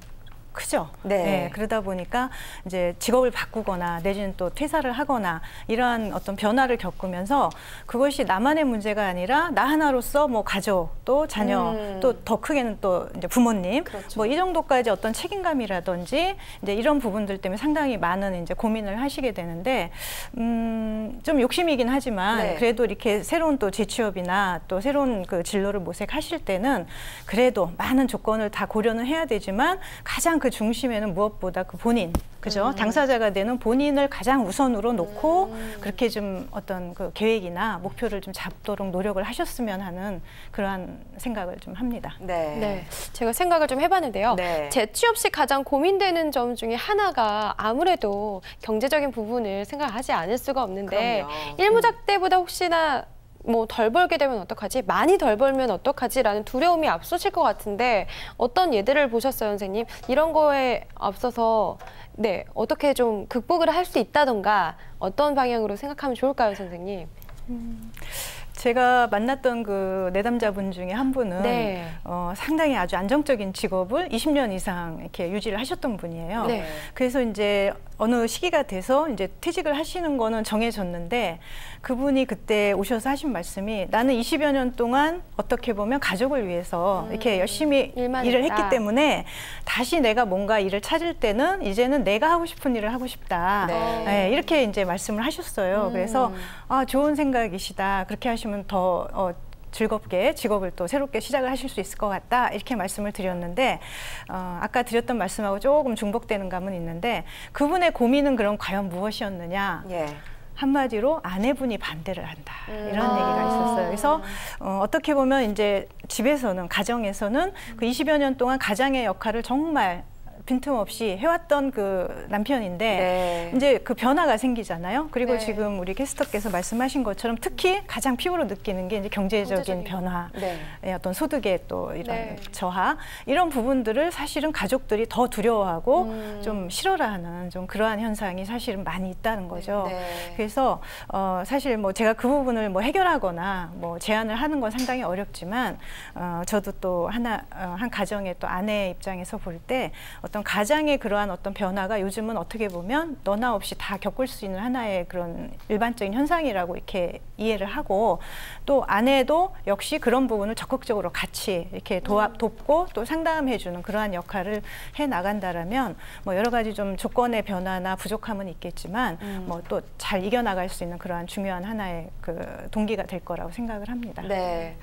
크죠. 네. 그러다 보니까 이제 직업을 바꾸거나 내지는 또 퇴사를 하거나 이러한 어떤 변화를 겪으면서 그것이 나만의 문제가 아니라 나 하나로서 뭐 가족 또 자녀 또 더 크게는 또 이제 부모님 그렇죠. 뭐 이 정도까지 어떤 책임감이라든지 이제 이런 부분들 때문에 상당히 많은 이제 고민을 하시게 되는데 좀 욕심이긴 하지만 네. 그래도 이렇게 새로운 또 재취업이나 또 새로운 그 진로를 모색하실 때는 그래도 많은 조건을 다 고려는 해야 되지만 가장 그 중심에는 무엇보다 그 본인, 그죠? 당사자가 되는 본인을 가장 우선으로 놓고 그렇게 좀 어떤 그 계획이나 목표를 좀 잡도록 노력을 하셨으면 하는 그러한 생각을 좀 합니다. 네. 네, 제가 생각을 좀 해봤는데요. 네. 재취업 시 가장 고민되는 점 중에 하나가 아무래도 경제적인 부분을 생각하지 않을 수가 없는데 그럼요. 일무작 때보다 혹시나 뭐 덜 벌게 되면 어떡하지? 많이 덜 벌면 어떡하지?라는 두려움이 앞서실 것 같은데 어떤 예들을 보셨어요, 선생님? 이런 거에 앞서서 네, 어떻게 좀 극복을 할 수 있다던가 어떤 방향으로 생각하면 좋을까요, 선생님? 제가 만났던 그 내담자분 중에 한 분은 네. 상당히 아주 안정적인 직업을 20년 이상 이렇게 유지를 하셨던 분이에요. 네. 그래서 이제 어느 시기가 돼서 이제 퇴직을 하시는 거는 정해졌는데 그분이 그때 오셔서 하신 말씀이 나는 20여 년 동안 어떻게 보면 가족을 위해서 이렇게 열심히 일만 일을 했다. 했기 때문에 다시 내가 뭔가 일을 찾을 때는 이제는 내가 하고 싶은 일을 하고 싶다. 네. 이렇게 이제 말씀을 하셨어요. 그래서 좋은 생각이시다. 그렇게 하시면 더 즐겁게 직업을 또 새롭게 시작을 하실 수 있을 것 같다 이렇게 말씀을 드렸는데 아까 드렸던 말씀하고 조금 중복되는 감은 있는데 그분의 고민은 그럼 과연 무엇이었느냐 예. 한마디로 아내분이 반대를 한다 이런 얘기가 있었어요. 그래서 어떻게 보면 이제 집에서는 가정에서는 그 20여 년 동안 가장의 역할을 정말 빈틈없이 해왔던 그 남편인데 네. 이제 그 변화가 생기잖아요. 그리고 네. 지금 우리 캐스터께서 말씀하신 것처럼 특히 가장 피부로 느끼는 게 이제 경제적인 변화, 네. 어떤 소득의 또 이런 네. 저하 이런 부분들을 사실은 가족들이 더 두려워하고 좀 싫어라하는 좀 그러한 현상이 사실은 많이 있다는 거죠. 네. 그래서 사실 뭐 제가 그 부분을 뭐 해결하거나 뭐 제안을 하는 건 상당히 어렵지만 저도 또 한 가정의 또 아내 입장에서 볼 때 어떤 가장의 그러한 어떤 변화가 요즘은 어떻게 보면 너나 없이 다 겪을 수 있는 하나의 그런 일반적인 현상이라고 이렇게 이해를 하고 또 아내도 역시 그런 부분을 적극적으로 같이 이렇게 돕고 또 상담해주는 그러한 역할을 해 나간다라면 뭐 여러 가지 좀 조건의 변화나 부족함은 있겠지만 뭐 또 잘 이겨나갈 수 있는 그러한 중요한 하나의 그 동기가 될 거라고 생각을 합니다. 네.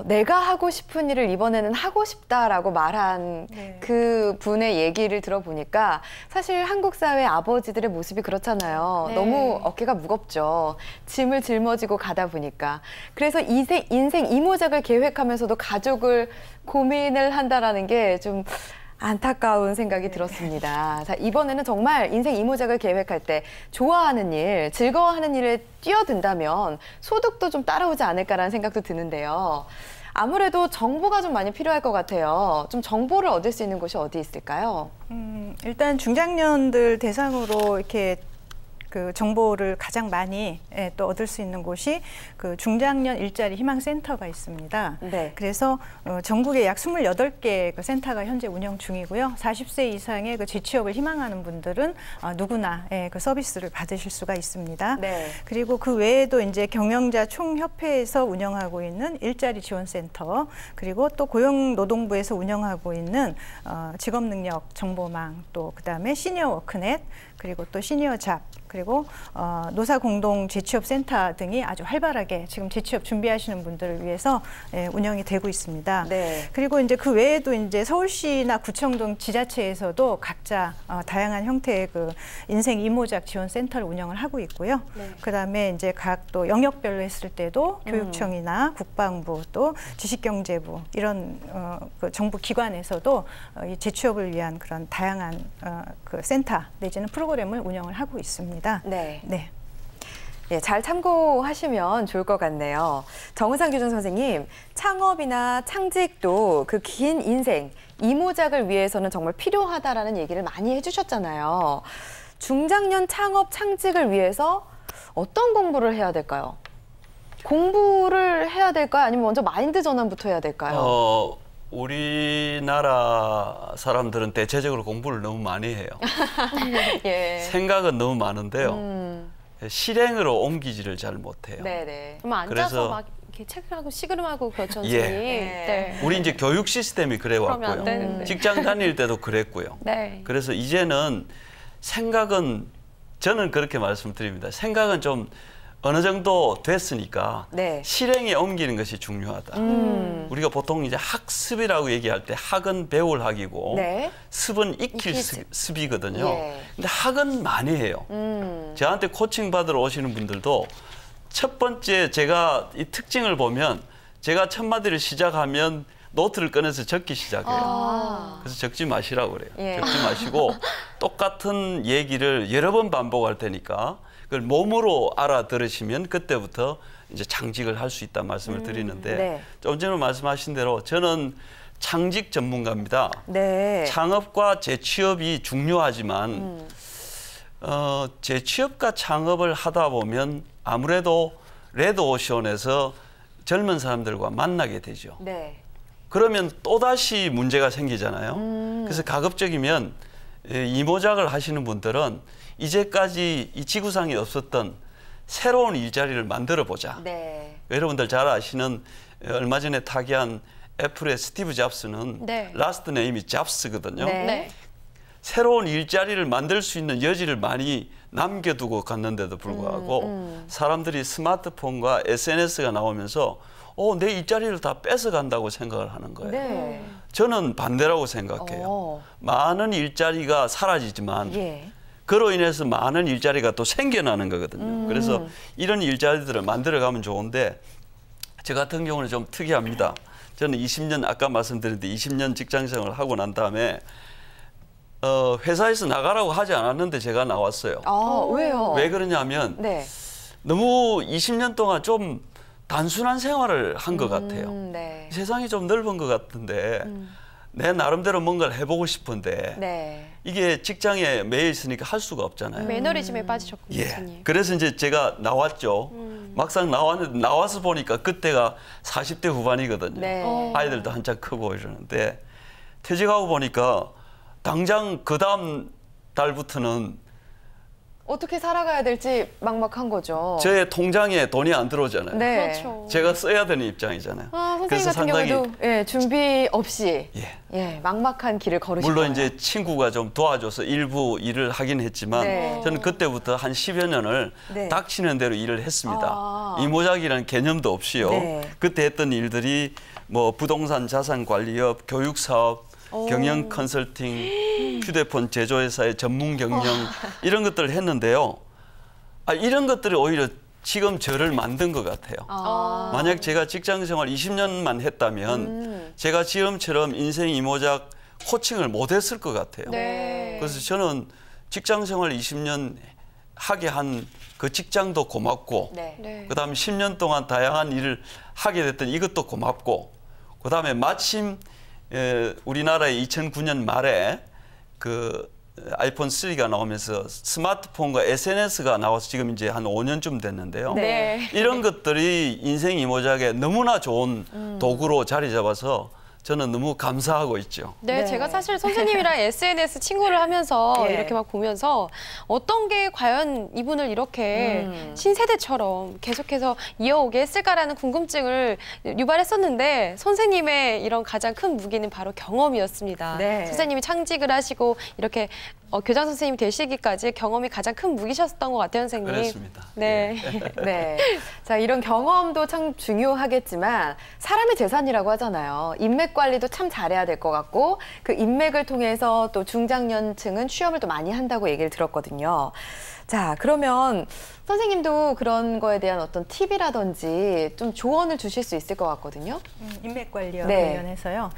내가 하고 싶은 일을 이번에는 하고 싶다라고 말한 네. 그 분의 얘기를 들어보니까 사실 한국 사회 아버지들의 모습이 그렇잖아요. 네. 너무 어깨가 무겁죠. 짐을 짊어지고 가다 보니까. 그래서 인생 이모작을 계획하면서도 가족을 고민을 한다라는 게 좀 안타까운 생각이 들었습니다. 자, 이번에는 정말 인생 이모작을 계획할 때 좋아하는 일, 즐거워하는 일에 뛰어든다면 소득도 좀 따라오지 않을까라는 생각도 드는데요. 아무래도 정보가 좀 많이 필요할 것 같아요. 좀 정보를 얻을 수 있는 곳이 어디 있을까요? 일단 중장년들 대상으로 이렇게 그 정보를 가장 많이 또 얻을 수 있는 곳이 그 중장년 일자리 희망센터가 있습니다. 네. 그래서 전국에 약 28개 그 센터가 현재 운영 중이고요. 40세 이상의 그 재취업을 희망하는 분들은 누구나 그 서비스를 받으실 수가 있습니다. 네. 그리고 그 외에도 이제 경영자 총협회에서 운영하고 있는 일자리 지원센터, 그리고 또 고용노동부에서 운영하고 있는 직업능력 정보망, 또 그다음에 시니어 워크넷, 그리고 또 시니어 잡, 그리고 노사공동 재취업센터 등이 아주 활발하게 지금 재취업 준비하시는 분들을 위해서 운영이 되고 있습니다. 네. 그리고 이제 그 외에도 이제 서울시나 구청 등 지자체에서도 각자 다양한 형태의 그 인생 이모작 지원센터를 운영을 하고 있고요. 네. 그다음에 이제 각 또 영역별로 했을 때도 교육청이나 국방부, 또 지식경제부 이런 그 정부 기관에서도 이 재취업을 위한 그런 다양한 그 센터 내지는 프로그램을 운영을 하고 있습니다. 네. 네. 예, 잘 참고하시면 좋을 것 같네요. 정은상 교장 선생님, 창업이나 창직도 그 긴 인생, 이모작을 위해서는 정말 필요하다라는 얘기를 많이 해주셨잖아요. 중장년 창업, 창직을 위해서 어떤 공부를 해야 될까요? 공부를 해야 될까요? 아니면 먼저 마인드 전환부터 해야 될까요? 우리나라 사람들은 대체적으로 공부를 너무 많이 해요. 예. 생각은 너무 많은데요. 실행으로 옮기지를 잘 못해요. 네네. 좀 앉아서 그래서- 막 이렇게 책하고 씨름하고 그렇죠, 예. 선생님. 네. 우리 이제 교육 시스템이 그래 그러면 안 왔고요. 되는데. 직장 다닐 때도 그랬고요. 네. 그래서 이제는 생각은 저는 그렇게 말씀드립니다. 생각은 좀 어느 정도 됐으니까 네. 실행에 옮기는 것이 중요하다. 우리가 보통 이제 학습이라고 얘기할 때 학은 배울 학이고 네. 습은 익힐 익히지. 습이거든요. 예. 근데 학은 많이 해요. 저한테 코칭 받으러 오시는 분들도 첫 번째 제가 이 특징을 보면 제가 첫 마디를 시작하면 노트를 꺼내서 적기 시작해요. 그래서 적지 마시라고 그래요. 예. 적지 마시고 똑같은 얘기를 여러 번 반복할 테니까 그걸 몸으로 알아들으시면 그때부터 이제 창직을 할 수 있다 말씀을 드리는데 네. 좀 전에 말씀하신 대로 저는 창직 전문가입니다. 네. 창업과 재취업이 중요하지만 재취업과 창업을 하다 보면 아무래도 레드오션에서 젊은 사람들과 만나게 되죠. 네. 그러면 또다시 문제가 생기잖아요. 그래서 가급적이면 이모작을 하시는 분들은 이제까지 이 지구상에 없었던 새로운 일자리를 만들어 보자. 네. 여러분들 잘 아시는 얼마 전에 타계한 애플의 스티브 잡스는 네. 라스트 네임이 잡스거든요. 네. 네. 새로운 일자리를 만들 수 있는 여지를 많이 남겨두고 갔는데도 불구하고 사람들이 스마트폰과 SNS가 나오면서 내 일자리를 다 뺏어간다고 생각을 하는 거예요. 네. 저는 반대라고 생각해요. 많은 일자리가 사라지지만 예. 그로 인해서 많은 일자리가 또 생겨나는 거거든요. 그래서 이런 일자리들을 만들어가면 좋은데 저 같은 경우는 좀 특이합니다. 저는 20년 아까 말씀드렸는데 20년 직장생활을 하고 난 다음에 회사에서 나가라고 하지 않았는데 제가 나왔어요. 왜요? 왜 그러냐면 네. 너무 20년 동안 좀 단순한 생활을 한 것 같아요. 네. 세상이 좀 넓은 것 같은데 내 나름대로 뭔가를 해보고 싶은데 네. 이게 직장에 매여 있으니까 할 수가 없잖아요. 매너리즘에 빠지셨군요, 예. 선생님. 그래서 이제 제가 나왔죠. 막상 나왔는데 나와서 보니까 그때가 40대 후반이거든요. 네. 아이들도 한참 크고 이러는데 퇴직하고 보니까 당장 그 다음 달부터는 어떻게 살아가야 될지 막막한 거죠. 제 통장에 돈이 안 들어오잖아요. 네. 그렇죠. 제가 써야 되는 입장이잖아요. 선생님 그래서 같은 상당히 경우도 예, 준비 없이 예. 막막한 길을 걸으신 물론 거예요. 이제 친구가 좀 도와줘서 일부 일을 하긴 했지만 네. 저는 그때부터 한 10여 년을 네. 닥치는 대로 일을 했습니다. 아. 이모작이라는 개념도 없이요. 네. 그때 했던 일들이 뭐 부동산 자산 관리업, 교육 사업, 경영 컨설팅, 휴대폰 제조회사의 전문 경영 이런 것들을 했는데요. 이런 것들이 오히려 지금 저를 만든 것 같아요. 만약 제가 직장생활 20년만 했다면 제가 지금처럼 인생 이모작 코칭을 못했을 것 같아요. 네. 그래서 저는 직장생활 20년 하게 한 그 직장도 고맙고 네. 네. 그다음에 10년 동안 다양한 일을 하게 됐던 이것도 고맙고 그다음에 마침 우리나라의 2009년 말에 그 아이폰 3가 나오면서 스마트폰과 SNS가 나와서 지금 이제 한 5년쯤 됐는데요. 네. 이런 것들이 인생 이모작에 너무나 좋은 도구로 자리 잡아서 저는 너무 감사하고 있죠. 네, 네. 제가 사실 선생님이랑 SNS 친구를 하면서 예. 이렇게 막 보면서 어떤 게 과연 이분을 이렇게 신세대처럼 계속해서 이어오게 했을까라는 궁금증을 유발했었는데 선생님의 이런 가장 큰 무기는 바로 경험이었습니다. 네. 선생님이 창직을 하시고 이렇게 교장 선생님이 되시기까지 경험이 가장 큰 무기셨던 것 같아요, 선생님. 그렇습니다. 네. 네. 자, 이런 경험도 참 중요하겠지만 사람의 재산이라고 하잖아요. 인맥 관리도 참 잘해야 될 것 같고 그 인맥을 통해서 또 중장년층은 취업을 또 많이 한다고 얘기를 들었거든요. 자, 그러면 선생님도 그런 거에 대한 어떤 팁이라든지 좀 조언을 주실 수 있을 것 같거든요. 인맥 관리와 네. 관련해서요.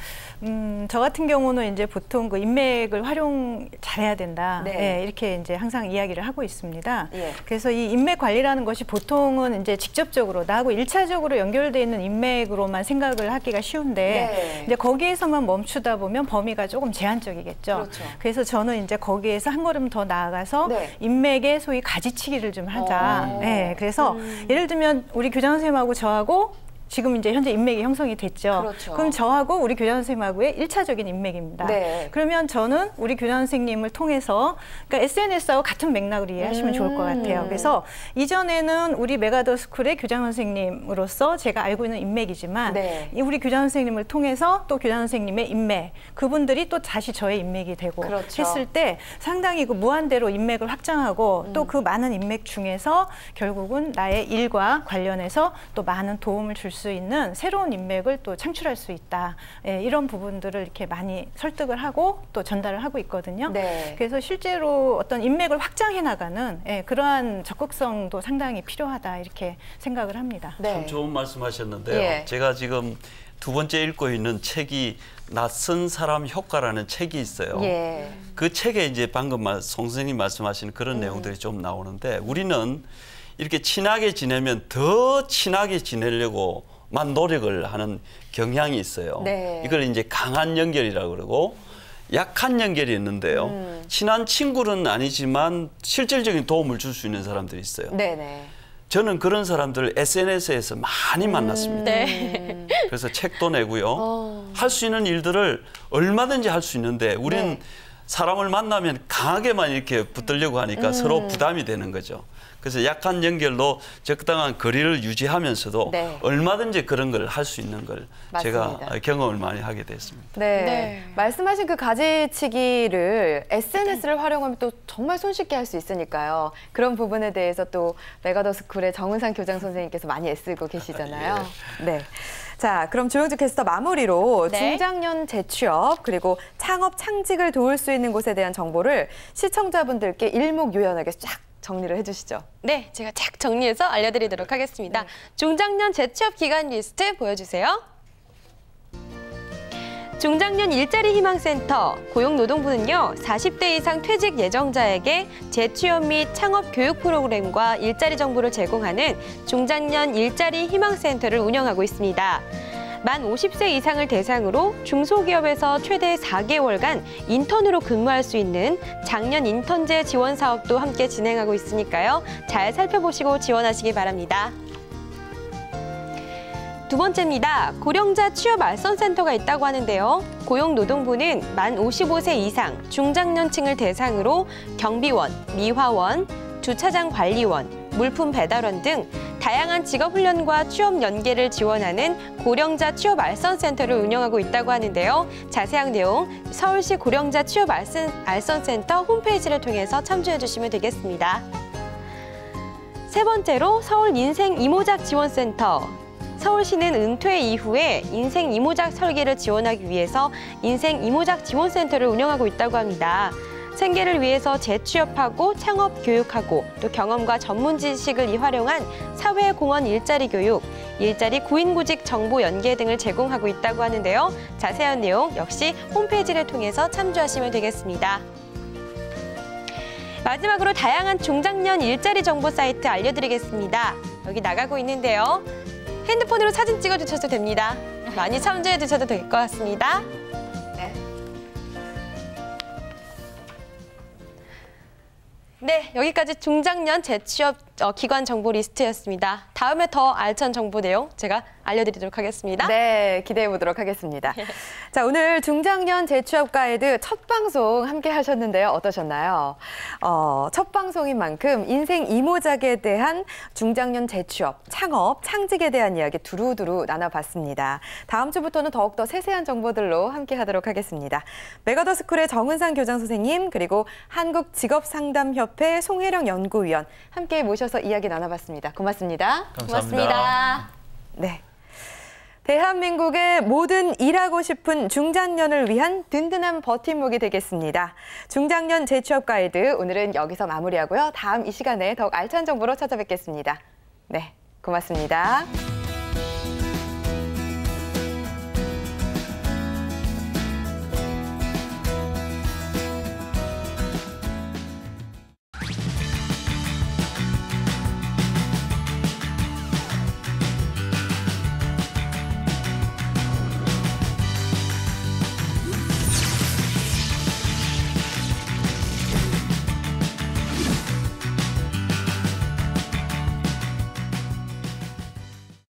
저 같은 경우는 이제 보통 그 인맥을 활용 잘해야 된다. 네. 예, 이렇게 이제 항상 이야기를 하고 있습니다. 예. 그래서 이 인맥 관리라는 것이 보통은 이제 직접적으로 나하고 일차적으로 연결돼 있는 인맥으로만 생각을 하기가 쉬운데 네. 이제 거기에서만 멈추다 보면 범위가 조금 제한적이겠죠. 그렇죠. 그래서 저는 이제 거기에서 한 걸음 더 나아가서 네. 인맥의 소위 가지치기를 좀 하자. 네, 그래서 음. 예를 들면 우리 교장 선생님하고 저하고 지금 이제 현재 인맥이 형성이 됐죠. 그렇죠. 그럼 저하고 우리 교장 선생님하고의 일차적인 인맥입니다. 네. 그러면 저는 우리 교장 선생님을 통해서 그러니까 SNS하고 같은 맥락으로 이해하시면 좋을 것 같아요. 그래서 이전에는 우리 메가더스쿨의 교장 선생님으로서 제가 알고 있는 인맥이지만 네. 이 우리 교장 선생님을 통해서 또 교장 선생님의 인맥, 그분들이 또 다시 저의 인맥이 되고 그렇죠. 했을 때 상당히 그 무한대로 인맥을 확장하고 또 그 많은 인맥 중에서 결국은 나의 일과 관련해서 또 많은 도움을 줄 수 있는 새로운 인맥을 또 창출할 수 있다. 예, 이런 부분들을 이렇게 많이 설득을 하고 또 전달을 하고 있거든요. 네. 그래서 실제로 어떤 인맥을 확장해 나가는 그러한 적극성도 상당히 필요하다 이렇게 생각을 합니다. 네. 참 좋은 말씀하셨는데요. 예. 제가 지금 두 번째 읽고 있는 책이 낯선 사람 효과라는 책이 있어요. 예. 그 책에 이제 방금 송 선생님 말씀하시는 그런 내용들이 좀 나오는데 우리는 이렇게 친하게 지내면 더 친하게 지내려고만 노력을 하는 경향이 있어요. 네. 이걸 이제 강한 연결이라고 그러고 약한 연결이 있는데요. 친한 친구는 아니지만 실질적인 도움을 줄 수 있는 사람들이 있어요. 네네. 저는 그런 사람들을 SNS에서 많이 만났습니다. 네. 그래서 책도 내고요. 할 수 있는 일들을 얼마든지 할 수 있는데 우리는 네. 사람을 만나면 강하게만 이렇게 붙들려고 하니까 서로 부담이 되는 거죠. 그래서 약한 연결로 적당한 거리를 유지하면서도 네. 얼마든지 그런 걸 할 수 있는 걸 제가 맞습니다. 경험을 많이 하게 됐습니다. 네. 네. 말씀하신 그 가지치기를 SNS를 활용하면 또 정말 손쉽게 할 수 있으니까요. 그런 부분에 대해서 또 메가더스쿨의 정은상 교장 선생님께서 많이 애쓰고 계시잖아요. 네. 자, 그럼 조영주 캐스터 마무리로 네. 중장년 재취업 그리고 창업 창직을 도울 수 있는 곳에 대한 정보를 시청자분들께 일목요연하게 쫙 정리를 해주시죠. 네, 제가 쫙 정리해서 알려드리도록 하겠습니다. 중장년 재취업 기간 리스트 보여주세요. 중장년 일자리 희망센터 고용노동부는요, 40대 이상 퇴직 예정자에게 재취업 및 창업 교육 프로그램과 일자리 정보를 제공하는 중장년 일자리 희망센터를 운영하고 있습니다. 만 50세 이상을 대상으로 중소기업에서 최대 4개월간 인턴으로 근무할 수 있는 작년 인턴제 지원 사업도 함께 진행하고 있으니까요. 잘 살펴보시고 지원하시기 바랍니다. 두 번째입니다. 고령자 취업 알선센터가 있다고 하는데요. 고용노동부는 만 55세 이상 중장년층을 대상으로 경비원, 미화원, 주차장 관리원, 물품 배달원 등 다양한 직업 훈련과 취업 연계를 지원하는 고령자 취업 알선센터를 운영하고 있다고 하는데요. 자세한 내용 서울시 고령자 취업 알선센터 홈페이지를 통해서 참조해 주시면 되겠습니다. 세 번째로 서울 인생 이모작 지원센터. 서울시는 은퇴 이후에 인생 이모작 설계를 지원하기 위해서 인생 이모작 지원센터를 운영하고 있다고 합니다. 생계를 위해서 재취업하고 창업 교육하고 또 경험과 전문 지식을 활용한 사회공헌 일자리 교육, 일자리 구인구직 정보 연계 등을 제공하고 있다고 하는데요. 자세한 내용 역시 홈페이지를 통해서 참조하시면 되겠습니다. 마지막으로 다양한 중장년 일자리 정보 사이트 알려드리겠습니다. 여기 나가고 있는데요. 핸드폰으로 사진 찍어주셔도 됩니다. 많이 참조해 주셔도 될 것 같습니다. 네, 여기까지 중장년 재취업 기관 정보 리스트였습니다. 다음에 더 알찬 정보 내용 제가 알려드리도록 하겠습니다. 네, 기대해 보도록 하겠습니다. 자, 오늘 중장년 재취업 가이드 첫 방송 함께 하셨는데요. 어떠셨나요? 첫 방송인 만큼 인생 이모작에 대한 중장년 재취업, 창업, 창직에 대한 이야기 두루두루 나눠봤습니다. 다음 주부터는 더욱더 세세한 정보들로 함께 하도록 하겠습니다. 메가더스쿨의 정은상 교장 선생님, 그리고 한국직업상담협회 송혜령 연구위원 함께 모셔서 이야기 나눠봤습니다. 고맙습니다. 고맙습니다. 네. 대한민국의 모든 일하고 싶은 중장년을 위한 든든한 버팀목이 되겠습니다. 중장년 재취업 가이드 오늘은 여기서 마무리하고요. 다음 이 시간에 더욱 알찬 정보로 찾아뵙겠습니다. 네, 고맙습니다.